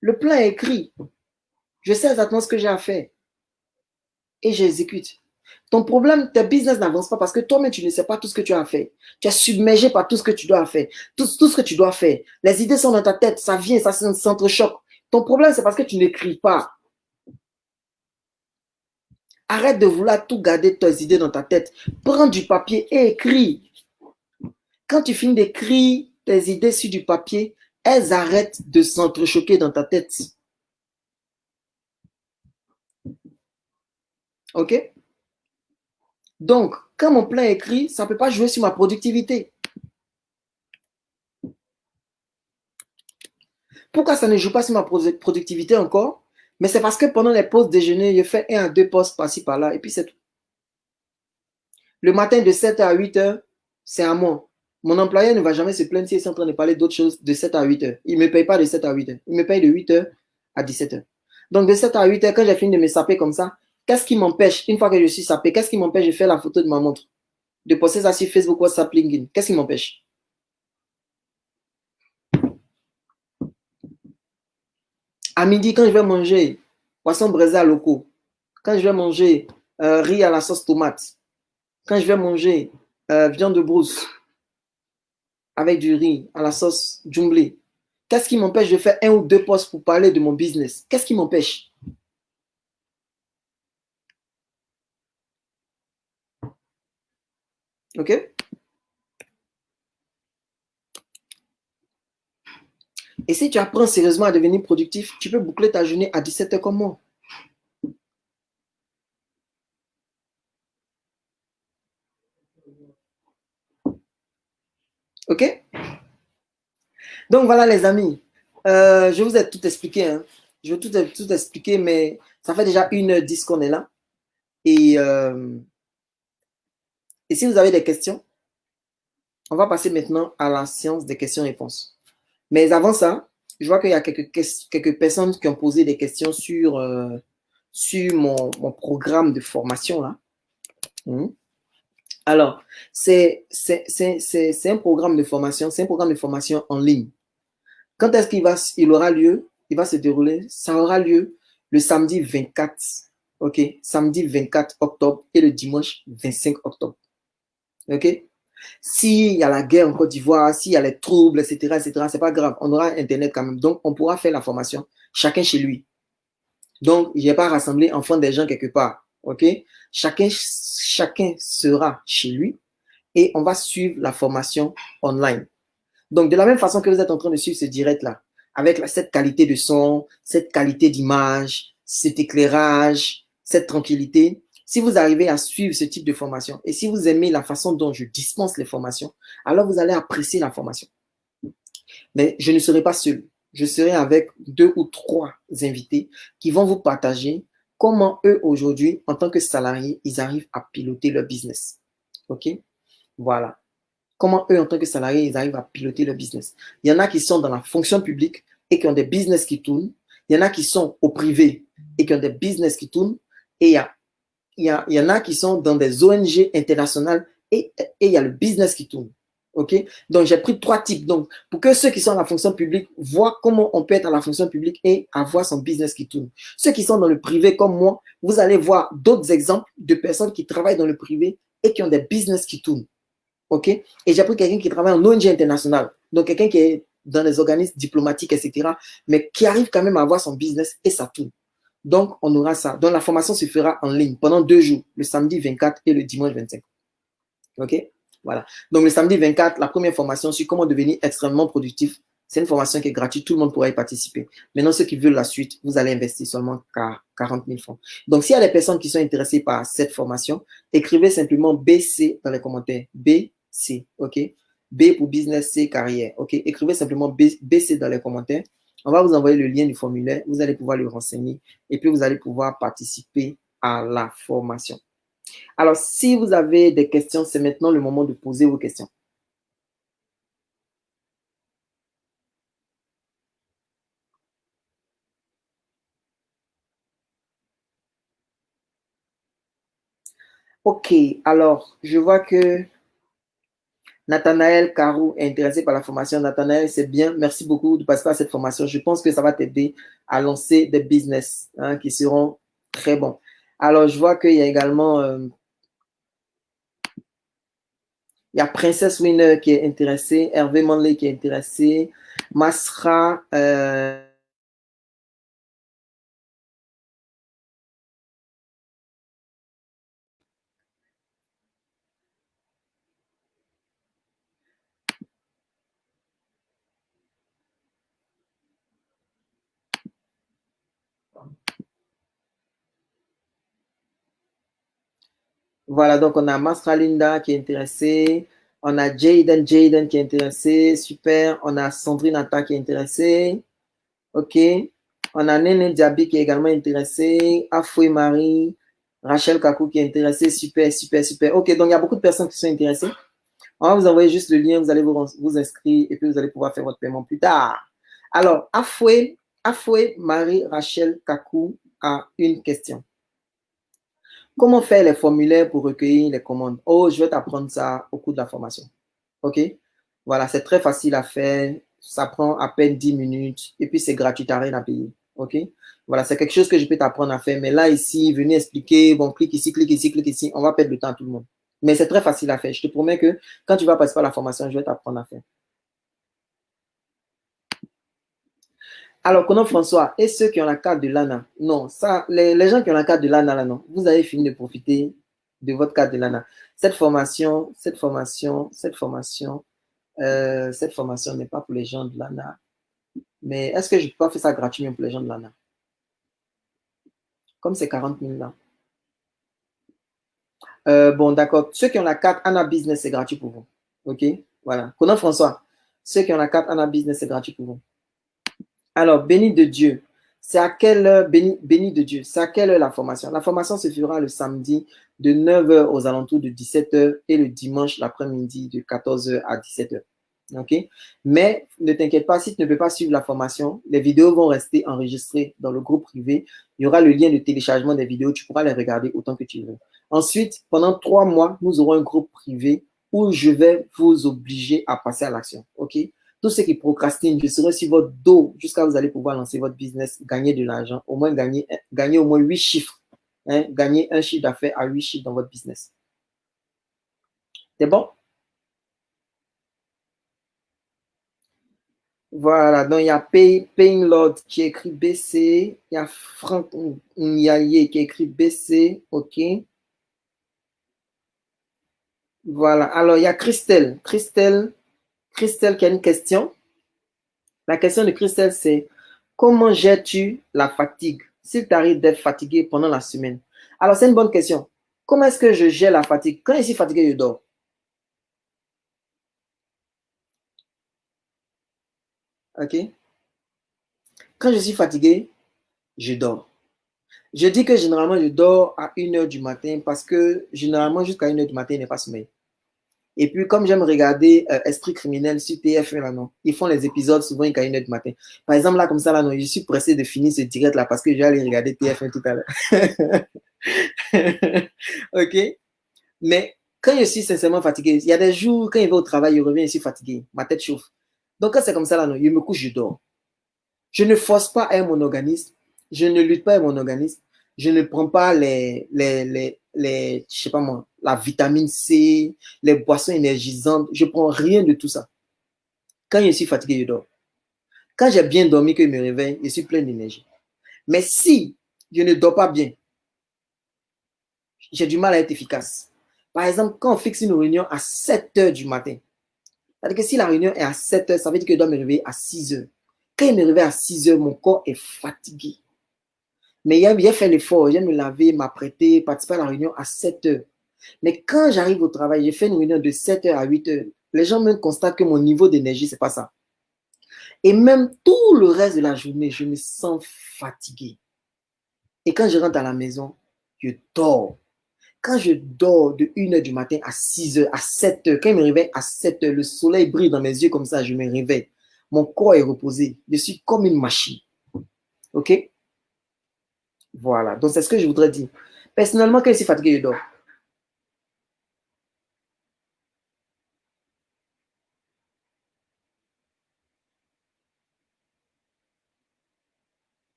Le plan est écrit. Je sais exactement ce que j'ai à faire. Et j'exécute. Ton problème, tes business n'avancent pas parce que toi-même, tu ne sais pas tout ce que tu as à faire. Tu es submergé par tout ce que tu dois faire. Tout ce que tu dois faire. Les idées sont dans ta tête. Ça vient, ça s'entrechoque. Ton problème, c'est parce que tu n'écris pas. Arrête de vouloir tout garder tes idées dans ta tête. Prends du papier et écris. Quand tu finis d'écrire tes idées sur du papier, elles arrêtent de s'entrechoquer dans ta tête. OK? Donc, quand mon plan est écrit, ça ne peut pas jouer sur ma productivité. Pourquoi ça ne joue pas sur ma productivité encore? Mais c'est parce que pendant les pauses déjeuner, je fais 1 à 2 pauses par-ci par-là et puis c'est tout. Le matin de 7 à 8 heures, c'est à moi. Mon employeur ne va jamais se plaindre s'il est en train de parler d'autres choses de 7 à 8 heures. Il ne me paye pas de 7 à 8 heures. Il me paye de 8 heures à 17 heures. Donc de 7 à 8 heures, quand j'ai fini de me saper comme ça, qu'est-ce qui m'empêche, une fois que je suis sapé, qu'est-ce qui m'empêche de faire la photo de ma montre? De poster ça sur Facebook, WhatsApp, LinkedIn? Qu'est-ce qui m'empêche? À midi, quand je vais manger poisson braisé à locaux, quand je vais manger riz à la sauce tomate, quand je vais manger viande de brousse avec du riz à la sauce jumblée, qu'est-ce qui m'empêche de faire 1 ou 2 posts pour parler de mon business? Qu'est-ce qui m'empêche? OK? Et si tu apprends sérieusement à devenir productif, tu peux boucler ta journée à 17 heures comme moi. OK? Donc voilà les amis. Je vous ai tout expliqué. Hein. Je vais tout expliquer, mais ça fait déjà 1h10 qu'on est là. Et si vous avez des questions, on va passer maintenant à la séance des questions-réponses. Mais avant ça, je vois qu'il y a quelques personnes qui ont posé des questions sur mon programme de formation là. Alors, c'est un programme de formation, c'est un programme de formation en ligne. Quand est-ce qu'il aura lieu? Il va se dérouler, ça aura lieu le samedi 24, ok? Samedi 24 octobre et le dimanche 25 octobre, ok? S'il y a la guerre en Côte d'Ivoire, s'il y a les troubles, etc., c'est pas grave, on aura Internet quand même. Donc, on pourra faire la formation, chacun chez lui. Donc, je n'ai pas rassemblé enfants des gens quelque part, ok? Chacun sera chez lui et on va suivre la formation online. Donc, de la même façon que vous êtes en train de suivre ce direct-là, avec cette qualité de son, cette qualité d'image, cet éclairage, cette tranquillité, si vous arrivez à suivre ce type de formation et si vous aimez la façon dont je dispense les formations, alors vous allez apprécier la formation. Mais je ne serai pas seul. Je serai avec 2 ou 3 invités qui vont vous partager comment eux, aujourd'hui, en tant que salariés, ils arrivent à piloter leur business. OK? Voilà. Comment eux, en tant que salariés, ils arrivent à piloter leur business. Il y en a qui sont dans la fonction publique et qui ont des business qui tournent. Il y en a qui sont au privé et qui ont des business qui tournent. Et il y en a qui sont dans des ONG internationales et il y a le business qui tourne. OK? Donc, j'ai pris 3 types. Donc, pour que ceux qui sont à la fonction publique voient comment on peut être à la fonction publique et avoir son business qui tourne. Ceux qui sont dans le privé comme moi, vous allez voir d'autres exemples de personnes qui travaillent dans le privé et qui ont des business qui tournent. OK? Et j'ai pris quelqu'un qui travaille en ONG international. Donc, quelqu'un qui est dans les organismes diplomatiques, etc., mais qui arrive quand même à avoir son business et ça tourne. Donc, on aura ça. Donc, la formation se fera en ligne pendant 2 jours, le samedi 24 et le dimanche 25. OK? Voilà. Donc, le samedi 24, la première formation sur comment devenir extrêmement productif C'est une formation qui est gratuite, tout le monde pourra y participer. Maintenant, ceux qui veulent la suite, vous allez investir seulement 40 000 francs. Donc, s'il y a des personnes qui sont intéressées par cette formation, écrivez simplement BC dans les commentaires. BC, OK? B pour business, C carrière, OK? Écrivez simplement BC dans les commentaires. On va vous envoyer le lien du formulaire. Vous allez pouvoir le renseigner et puis vous allez pouvoir participer à la formation. Alors, si vous avez des questions, c'est maintenant le moment de poser vos questions. OK, alors, je vois que Nathanaël Carou est intéressé par la formation. Nathanaël, c'est bien. Merci beaucoup de passer par cette formation. Je pense que ça va t'aider à lancer des business qui seront très bons. Alors, je vois qu'il y a également il y a Princess Winner qui est intéressée, Hervé Manley qui est intéressé, Masra, voilà, donc on a Masra Linda qui est intéressée, on a Jaden qui est intéressé, super, on a Sandrine Atta qui est intéressée, ok, on a Nene Diaby qui est également intéressée, Afoué Marie, Rachel Kakou qui est intéressée, super, super, super, ok, donc il y a beaucoup de personnes qui sont intéressées. On va vous envoyer juste le lien, vous allez vous inscrire et puis vous allez pouvoir faire votre paiement plus tard. Alors, Afoué Marie Rachel Kakou a une question. Comment faire les formulaires pour recueillir les commandes? Oh, je vais t'apprendre ça au cours de la formation. OK? Voilà, c'est très facile à faire. Ça prend à peine 10 minutes et puis c'est gratuit, tu n'as rien à payer. OK? Voilà, c'est quelque chose que je peux t'apprendre à faire. Mais là, ici, venez expliquer, bon, clique ici, clique ici, clique ici. On va perdre le temps à tout le monde. Mais c'est très facile à faire. Je te promets que quand tu vas passer par la formation, je vais t'apprendre à faire. Alors, connais François, et ceux qui ont la carte de l'ANA? Non, ça, les gens qui ont la carte de l'ANA, là, non. Vous avez fini de profiter de votre carte de l'ANA. Cette formation n'est pas pour les gens de l'ANA. Mais est-ce que je peux pas faire ça gratuitement pour les gens de l'ANA? Comme c'est 40 000 là. Bon, d'accord. Ceux qui ont la carte ANA Business, c'est gratuit pour vous. OK? Voilà. Connais François, ceux qui ont la carte ANA Business, c'est gratuit pour vous. Alors, béni de Dieu. C'est à quelle heure, béni de Dieu, c'est à quelle heure la formation? La formation se fera le samedi de 9 h aux alentours de 17 h et le dimanche l'après-midi de 14 h à 17 h. OK? Mais ne t'inquiète pas, si tu ne peux pas suivre la formation, les vidéos vont rester enregistrées dans le groupe privé. Il y aura le lien de téléchargement des vidéos. Tu pourras les regarder autant que tu veux. Ensuite, pendant 3 mois, nous aurons un groupe privé où je vais vous obliger à passer à l'action. OK? Tous ceux qui procrastinent, je serai sur votre dos jusqu'à vous allez pouvoir lancer votre business, gagner de l'argent, au moins gagner au moins 8 chiffres. Hein, gagner un chiffre d'affaires à 8 chiffres dans votre business. C'est bon? Voilà, donc il y a Paying Lord qui écrit BC, il y a Franck Ndiaye qui écrit BC, ok. Voilà, alors il y a Christelle qui a une question. La question de Christelle, c'est comment gères-tu la fatigue s'il t'arrive d'être fatigué pendant la semaine? Alors, c'est une bonne question. Comment est-ce que je gère la fatigue? Quand je suis fatigué, je dors. OK? Quand je suis fatigué, je dors. Je dis que généralement, je dors à 1 h du matin parce que généralement, jusqu'à 1 h du matin, il n'est pas sommeil. Et puis, comme j'aime regarder Esprit criminel sur TF1, là, non, ils font les épisodes souvent jusqu'à 1 h du matin. Par exemple, là, comme ça, là, non, je suis pressé de finir ce direct là parce que je vais aller regarder TF1 tout à l'heure. OK? Mais quand je suis sincèrement fatigué, il y a des jours, quand il va au travail, il revient, je suis fatigué, ma tête chauffe. Donc, quand c'est comme ça, là, non, je me couche, je dors. Je ne force pas à mon organisme, je ne lutte pas à mon organisme, je ne prends pas je sais pas moi, la vitamine C, les boissons énergisantes, je prends rien de tout ça. Quand je suis fatigué, je dors. Quand j'ai bien dormi, que je me réveille, je suis plein d'énergie. Mais si je ne dors pas bien, j'ai du mal à être efficace. Par exemple, quand on fixe une réunion à 7 h du matin, C'est-à-dire que si la réunion est à 7 heures, ça veut dire que je dois me réveiller à 6 heures. Quand il me réveille à 6 heures, mon corps est fatigué. Mais j'ai fait l'effort, j'ai me laver, m'apprêter, participer à la réunion à 7 heures. Mais quand j'arrive au travail, j'ai fait une réunion de 7 heures à 8 heures. Les gens me constatent que mon niveau d'énergie, c'est pas ça. Et même tout le reste de la journée, je me sens fatigué. Et quand je rentre à la maison, je dors. Quand je dors de 1 heure du matin à 6 heures, à 7 heures, quand je me réveille à 7 heures, le soleil brille dans mes yeux comme ça, je me réveille. Mon corps est reposé. Je suis comme une machine. OK? Voilà. Donc, c'est ce que je voudrais dire. Personnellement, quand je suis fatigué, je dors.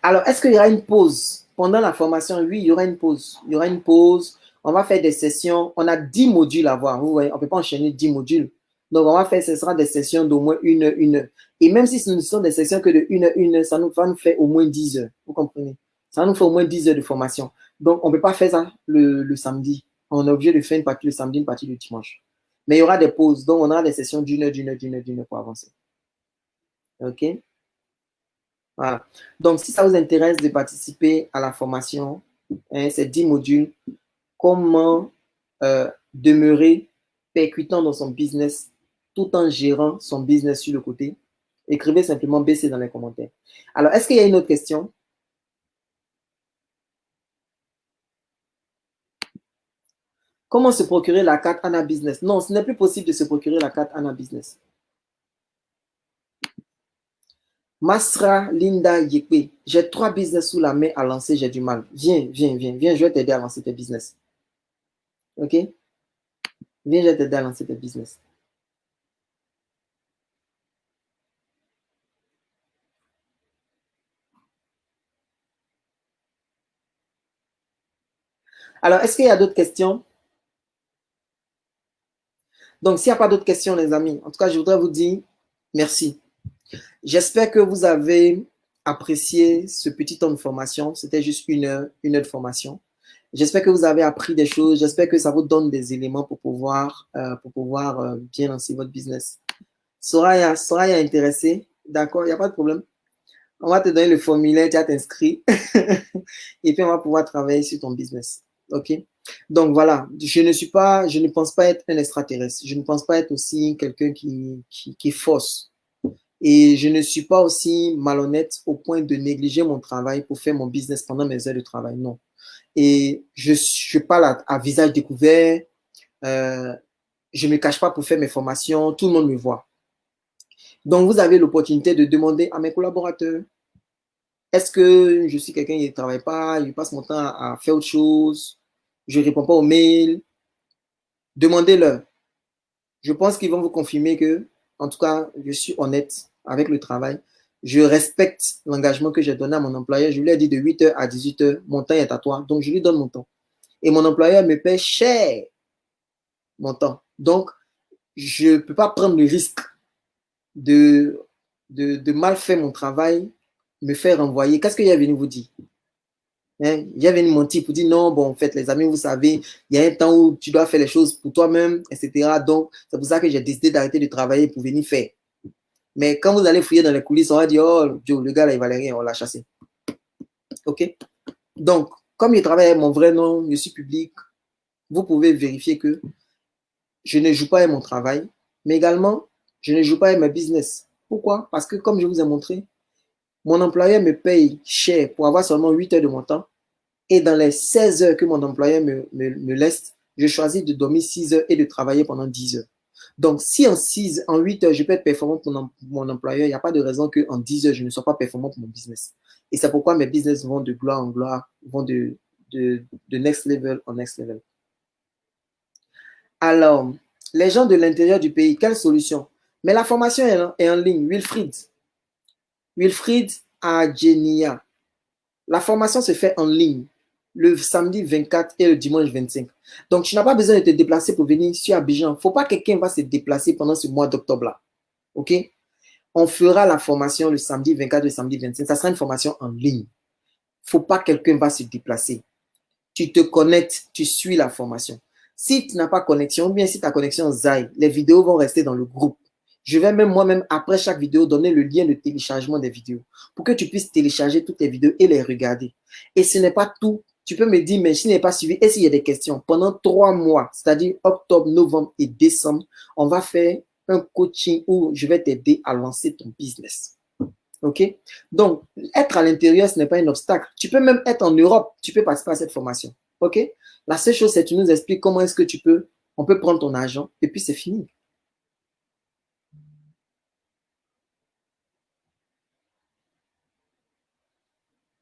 Alors, est-ce qu'il y aura une pause pendant la formation? Oui, il y aura une pause. Il y aura une pause. On va faire des sessions. On a 10 modules à voir. Vous voyez, on ne peut pas enchaîner 10 modules. Donc, on va faire, ce sera des sessions d'au moins 1 heure. Et même si ce ne sont des sessions que de 1 heure, ça nous va nous faire au moins 10 heures. Vous comprenez? Ça va nous faire au moins 10 heures de formation. Donc, on ne peut pas faire ça le samedi. On est obligé de faire une partie le samedi, une partie le dimanche. Mais il y aura des pauses. Donc, on aura des sessions d'1 heure pour avancer. OK? Voilà. Donc, si ça vous intéresse de participer à la formation, hein, ces 10 modules, comment demeurer percutant dans son business tout en gérant son business sur le côté, écrivez simplement BC dans les commentaires. Alors, est-ce qu'il y a une autre question? Comment se procurer la carte ANA Business? Non, ce n'est plus possible de se procurer la carte ANA Business. Masra Linda Yekwe, j'ai 3 business sous la main à lancer, j'ai du mal. Viens, viens, viens, viens, je vais t'aider à lancer tes business. OK? Viens, je vais t'aider à lancer tes business. Alors, est-ce qu'il y a d'autres questions? Donc, s'il n'y a pas d'autres questions, les amis, en tout cas, je voudrais vous dire merci. J'espère que vous avez apprécié ce petit temps de formation. C'était juste 1 heure de formation. J'espère que vous avez appris des choses. J'espère que ça vous donne des éléments pour pouvoir bien lancer votre business. Soraya est intéressée. D'accord, il n'y a pas de problème. On va te donner le formulaire, tu as t'inscrit. Et puis, on va pouvoir travailler sur ton business. OK? Donc, voilà. Je ne pense pas être un extraterrestre. Je ne pense pas être aussi quelqu'un qui est fausse. Et je ne suis pas aussi malhonnête au point de négliger mon travail pour faire mon business pendant mes heures de travail. Non. Et je parle à visage découvert. Euh, je ne me cache pas pour faire mes formations. Tout le monde me voit. Donc, vous avez l'opportunité de demander à mes collaborateurs, est-ce que je suis quelqu'un qui ne travaille pas, je passe mon temps à faire autre chose, je ne réponds pas aux mails. Demandez-leur. Je pense qu'ils vont vous confirmer que, en tout cas, je suis honnête avec le travail. Je respecte l'engagement que j'ai donné à mon employeur. Je lui ai dit de 8 heures à 18 heures, mon temps est à toi. Donc, je lui donne mon temps. Et mon employeur me paie cher mon temps. Donc, je ne peux pas prendre le risque de, de mal faire mon travail, me faire renvoyer. Qu'est-ce qu'il est venu vous dire? Hein? Il est venu mentir pour dire non, bon, en fait, les amis, vous savez, il y a un temps où tu dois faire les choses pour toi-même, etc. Donc, c'est pour ça que j'ai décidé d'arrêter de travailler pour venir faire. Mais quand vous allez fouiller dans les coulisses, on va dire, oh, Joe, le gars là, il valait rien, on l'a chassé. OK? Donc, comme il travaille avec mon vrai nom, je suis public, vous pouvez vérifier que je ne joue pas avec mon travail, mais également, je ne joue pas avec mes business. Pourquoi? Parce que, comme je vous ai montré, mon employeur me paye cher pour avoir seulement 8 heures de mon temps. Et dans les 16 heures que mon employeur me laisse, je choisis de dormir 6 heures et de travailler pendant 10 heures. Donc, si en 8 heures, je peux être performant pour mon employeur, il n'y a pas de raison qu'en 10 heures, je ne sois pas performant pour mon business. Et c'est pourquoi mes business vont de gloire en gloire, vont de next level en next level. Alors, les gens de l'intérieur du pays, quelle solution? Mais la formation est en ligne. Wilfried Agenia. La formation se fait en ligne le samedi 24 et le dimanche 25. Donc, tu n'as pas besoin de te déplacer pour venir sur Abidjan. Il ne faut pas que quelqu'un va se déplacer pendant ce mois d'octobre-là. OK? On fera la formation le samedi 24 et le samedi 25. Ça sera une formation en ligne. Il ne faut pas que quelqu'un va se déplacer. Tu te connectes, tu suis la formation. Si tu n'as pas connexion, ou bien si ta connexion zaille, les vidéos vont rester dans le groupe. Je vais même moi-même, après chaque vidéo, donner le lien de téléchargement des vidéos pour que tu puisses télécharger toutes les vidéos et les regarder. Et ce n'est pas tout. Tu peux me dire, mais si n'est pas suivi, et s'il y a des questions, pendant 3 mois, c'est-à-dire octobre, novembre et décembre, on va faire un coaching où je vais t'aider à lancer ton business. OK? Donc, être à l'intérieur, ce n'est pas un obstacle. Tu peux même être en Europe, tu peux participer à cette formation. OK? La seule chose, c'est que tu nous expliques comment est-ce que on peut prendre ton argent et puis c'est fini.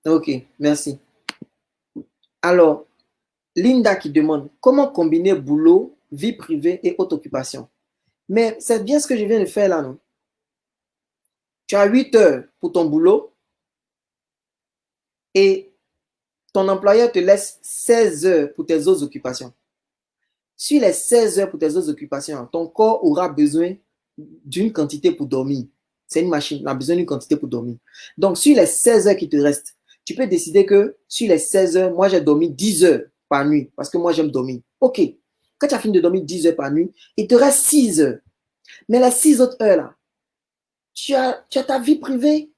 OK, merci. Alors, Linda qui demande comment combiner boulot, vie privée et autre occupation. Mais c'est bien ce que je viens de faire là, non? Tu as 8 heures pour ton boulot et ton employeur te laisse 16 heures pour tes autres occupations. Sur les 16 heures pour tes autres occupations, ton corps aura besoin d'une quantité pour dormir. C'est une machine, il a besoin d'une quantité pour dormir. Donc, sur les 16 heures qui te restent, tu peux décider que sur les 16 heures, moi, j'ai dormi 10 heures par nuit parce que moi, j'aime dormir. OK. Quand tu as fini de dormir 10 heures par nuit, il te reste 6 heures. Mais les 6 autres heures, là, tu as ta vie privée.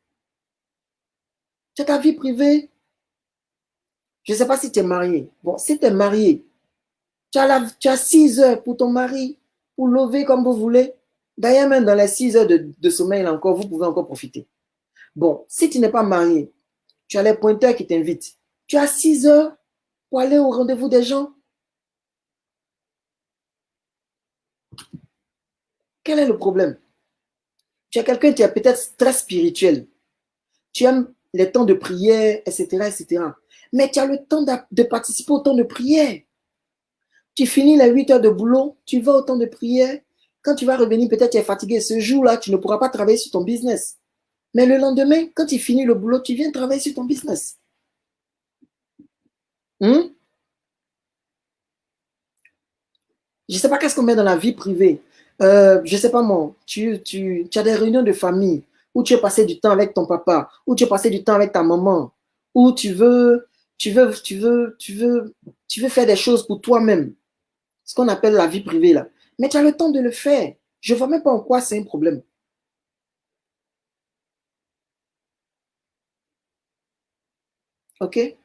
Tu as ta vie privée. Je ne sais pas si tu es marié. Bon, si tu es marié, tu as 6 heures pour ton mari, pour lever comme vous voulez. D'ailleurs, même dans les 6 heures de sommeil, là encore, vous pouvez encore profiter. Bon, si tu n'es pas marié, tu as les pointeurs qui t'invitent. Tu as 6 heures pour aller au rendez-vous des gens. Quel est le problème? Tu es quelqu'un qui est peut-être très spirituel. Tu aimes les temps de prière, etc., etc. Mais tu as le temps de participer au temps de prière. Tu finis les 8 heures de boulot, tu vas au temps de prière. Quand tu vas revenir, peut-être tu es fatigué. Ce jour-là, tu ne pourras pas travailler sur ton business. Mais le lendemain, quand tu finis le boulot, tu viens travailler sur ton business. Je ne sais pas qu'est-ce qu'on met dans la vie privée. Je ne sais pas moi, tu as des réunions de famille où tu veux passer du temps avec ton papa, où tu veux passer du temps avec ta maman, où tu veux faire des choses pour toi-même. Ce qu'on appelle la vie privée là. Mais tu as le temps de le faire. Je ne vois même pas en quoi c'est un problème. OK?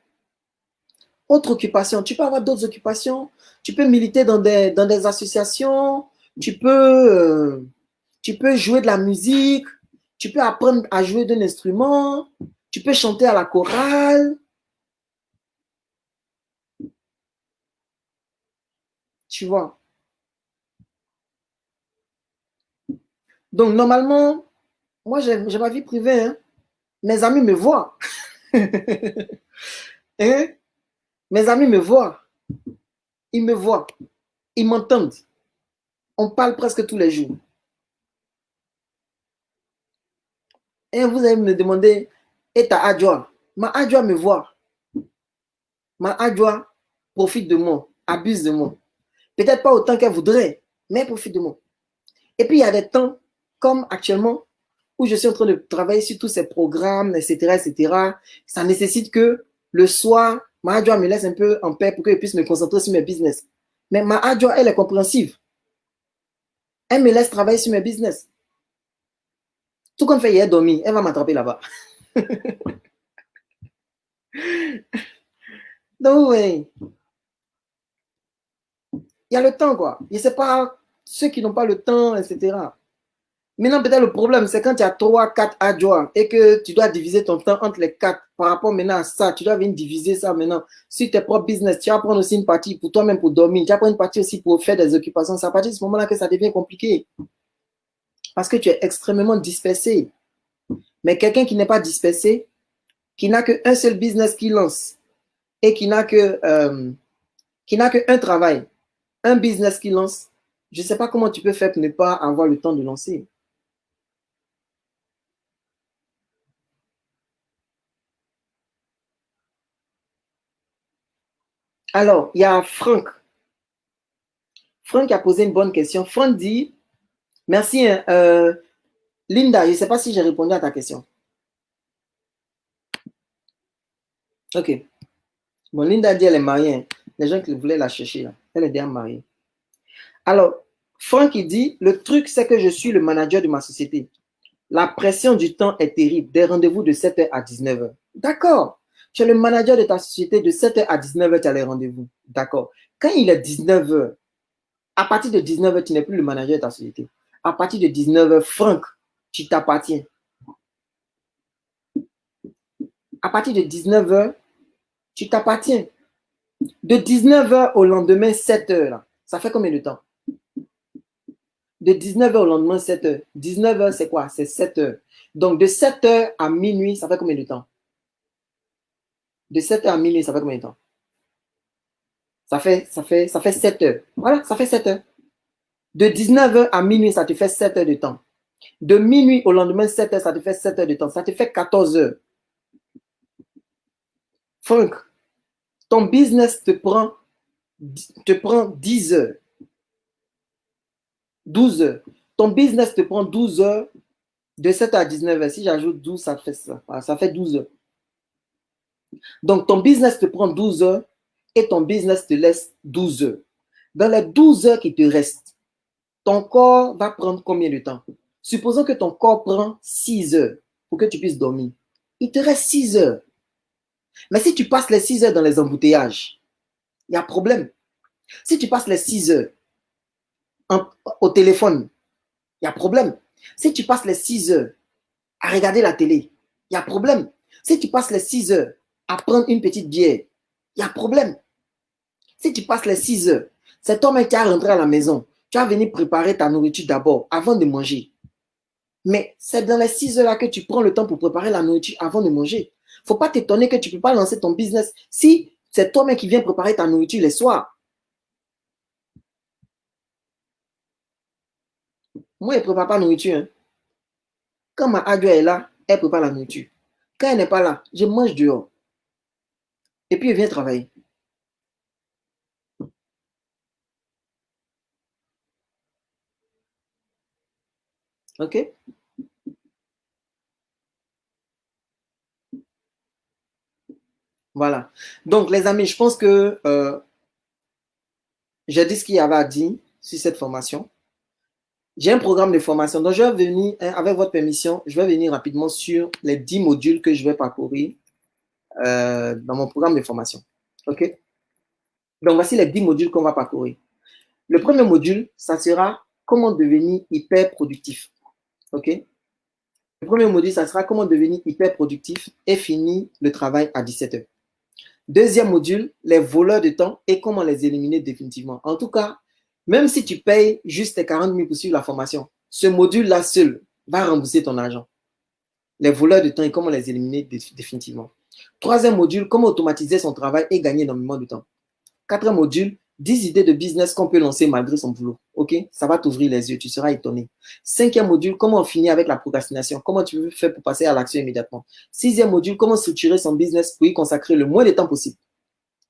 Autre occupation. Tu peux avoir d'autres occupations. Tu peux militer dans des associations. Tu peux, tu peux jouer de la musique. Tu peux apprendre à jouer d'un instrument. Tu peux chanter à la chorale. Tu vois. Donc, normalement, moi, j'ai ma vie privée. Hein. Mes amis me voient. Hein? Mes amis me voient. Ils me voient. Ils m'entendent. On parle presque tous les jours. Et vous allez me demander, et ta adjoint? Ma adjoint me voit. Ma adjoint profite de moi, abuse de moi. Peut-être pas autant qu'elle voudrait, mais elle profite de moi. Et puis, il y a des temps, comme actuellement, où je suis en train de travailler sur tous ces programmes, etc., etc. Ça nécessite que le soir, ma adjoint me laisse un peu en paix pour que je puisse me concentrer sur mes business. Mais ma adjoint, elle est compréhensive. Elle me laisse travailler sur mes business. Tout comme fait hier dormir, elle va m'attraper là-bas. Donc, oui, il y a le temps, quoi. Et c'est pas ceux qui n'ont pas le temps, etc. Maintenant, peut-être le problème, c'est quand tu as 3, 4 adjoints et que tu dois diviser ton temps entre les 4 par rapport maintenant à ça. Tu dois venir diviser ça maintenant sur tes propres business. Tu vas prendre aussi une partie pour toi-même pour dormir. Tu vas prendre une partie aussi pour faire des occupations. C'est à partir de ce moment-là que ça devient compliqué parce que tu es extrêmement dispersé. Mais quelqu'un qui n'est pas dispersé, qui n'a qu'un seul business qui lance et qui n'a qu'un travail, un business qui lance, je ne sais pas comment tu peux faire pour ne pas avoir le temps de lancer. Alors, il y a Franck. Franck a posé une bonne question. Franck dit, merci, hein, Linda, je ne sais pas si j'ai répondu à ta question. Ok. Bon, Linda dit elle est mariée. Hein. Les gens qui voulaient la chercher là. Elle est déjà mariée. Alors, Franck, il dit, le truc, c'est que je suis le manager de ma société. La pression du temps est terrible. Des rendez-vous de 7h à 19h. D'accord. Tu es le manager de ta société de 7h à 19h, tu as les rendez-vous. D'accord. Quand il est 19h, à partir de 19h, tu n'es plus le manager de ta société. À partir de 19h, Franck, tu t'appartiens. À partir de 19h, tu t'appartiens. De 19h au lendemain, 7h, ça fait combien de temps? De 19h au lendemain, 7h. 19h, c'est quoi? C'est 7h. Donc, de 7h à minuit, ça fait combien de temps? De 7h à minuit, ça fait combien de temps? Ça fait 7 heures. Voilà, ça fait 7 heures. De 19h à minuit, ça te fait 7 heures de temps. De minuit au lendemain, 7 heures, ça te fait 7 heures de temps. Ça te fait 14 heures. Franck, ton business te prend 10 heures. 12 heures. Ton business te prend 12 heures de 7 à 19 heures. Si j'ajoute 12, ça fait ça. Voilà, ça fait 12 heures. Donc, ton business te prend 12 heures et ton business te laisse 12 heures. Dans les 12 heures qui te restent, ton corps va prendre combien de temps? Supposons que ton corps prend 6 heures pour que tu puisses dormir. Il te reste 6 heures. Mais si tu passes les 6 heures dans les embouteillages, il y a problème. Si tu passes les 6 heures au téléphone, il y a problème. Si tu passes les 6 heures à regarder la télé, il y a problème. Si tu passes les 6 heures à prendre une petite bière, il y a problème. Si tu passes les 6 heures, c'est toi-même qui as rentré à la maison. Tu vas venir préparer ta nourriture d'abord avant de manger. Mais c'est dans les 6 heures là que tu prends le temps pour préparer la nourriture avant de manger. Il ne faut pas t'étonner que tu ne peux pas lancer ton business si c'est toi-même qui viens préparer ta nourriture les soirs. Moi, je ne prépare pas la nourriture. Hein. Quand ma adjointe est là, elle prépare la nourriture. Quand elle n'est pas là, je mange dehors. Et puis, elle vient travailler. OK? Voilà. Donc, les amis, je pense que j'ai dit ce qu'il y avait à dire sur cette formation. J'ai un programme de formation. Donc, je vais venir, hein, avec votre permission, je vais venir rapidement sur les 10 modules que je vais parcourir dans mon programme de formation. OK? Donc, voici les 10 modules qu'on va parcourir. Le premier module, ça sera comment devenir hyper productif. OK? Le premier module, ça sera comment devenir hyper productif et finir le travail à 17 heures. Deuxième module, les voleurs de temps et comment les éliminer définitivement. En tout cas, même si tu payes juste tes 40 000 pour suivre la formation, ce module-là seul va rembourser ton argent. Les voleurs de temps et comment les éliminer définitivement. Troisième module, comment automatiser son travail et gagner énormément de temps. Quatrième module, 10 idées de business qu'on peut lancer malgré son boulot. OK? Ça va t'ouvrir les yeux, tu seras étonné. Cinquième module, comment finir avec la procrastination. Comment tu veux faire pour passer à l'action immédiatement. Sixième module, comment structurer son business pour y consacrer le moins de temps possible.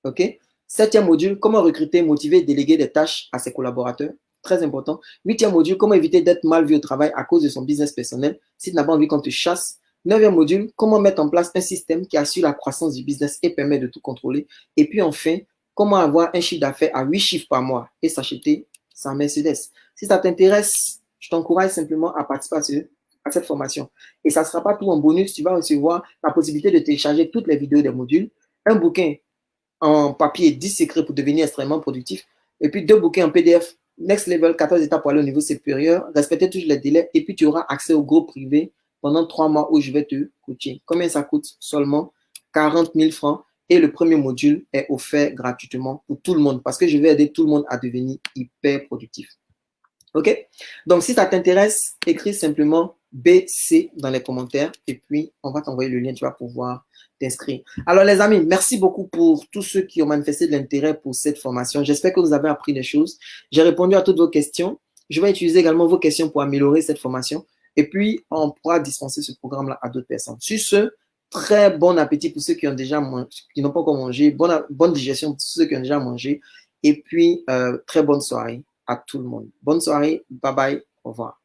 OK? Septième module, comment recruter, motiver, déléguer des tâches à ses collaborateurs. Très important. Huitième module, comment éviter d'être mal vu au travail à cause de son business personnel si tu n'as pas envie qu'on te chasse. Neuvième module, comment mettre en place un système qui assure la croissance du business et permet de tout contrôler. Et puis enfin, comment avoir un chiffre d'affaires à 8 chiffres par mois et s'acheter sa Mercedes. Si ça t'intéresse, je t'encourage simplement à participer à cette formation. Et ça ne sera pas tout en bonus, tu vas recevoir la possibilité de télécharger toutes les vidéos des modules, un bouquin en papier 10 secrets pour devenir extrêmement productif, et puis 2 bouquins en PDF, Next Level, 14 étapes pour aller au niveau supérieur, respecter toujours les délais, et puis tu auras accès au groupe privé pendant 3 mois où je vais te coacher. Combien ça coûte? Seulement 40 000 francs. Et le premier module est offert gratuitement pour tout le monde parce que je vais aider tout le monde à devenir hyper productif. OK? Donc, si ça t'intéresse, écris simplement BC dans les commentaires et puis on va t'envoyer le lien, tu vas pouvoir t'inscrire. Alors, les amis, merci beaucoup pour tous ceux qui ont manifesté de l'intérêt pour cette formation. J'espère que vous avez appris des choses. J'ai répondu à toutes vos questions. Je vais utiliser également vos questions pour améliorer cette formation et puis on pourra dispenser ce programme-là à d'autres personnes. Sur ce, très bon appétit pour ceux qui ont déjà mangé, qui n'ont pas encore mangé. Bonne digestion pour ceux qui ont déjà mangé. Et puis, très bonne soirée à tout le monde. Bonne soirée. Bye bye. Au revoir.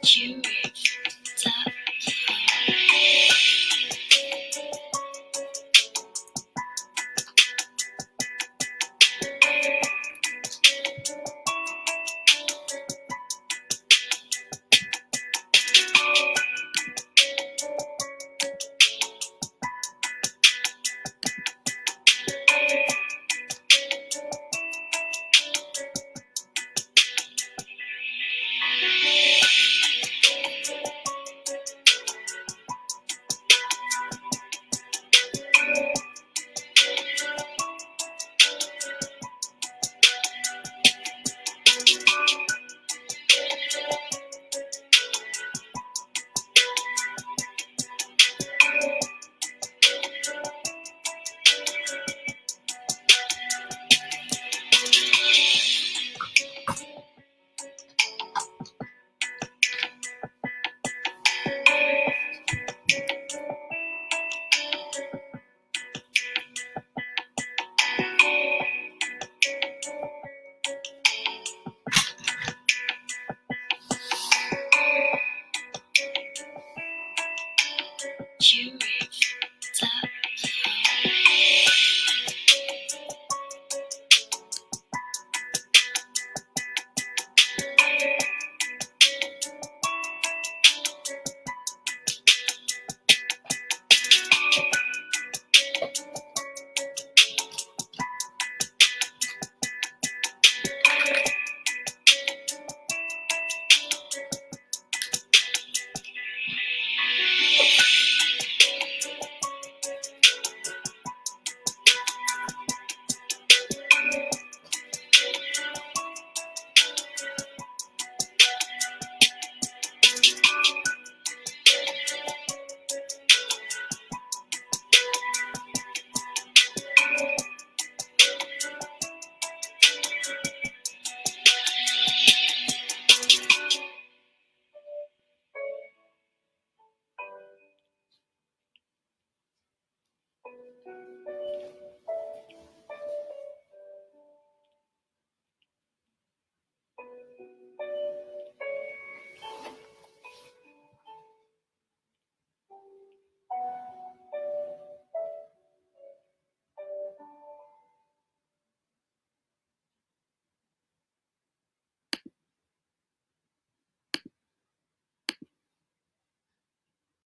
You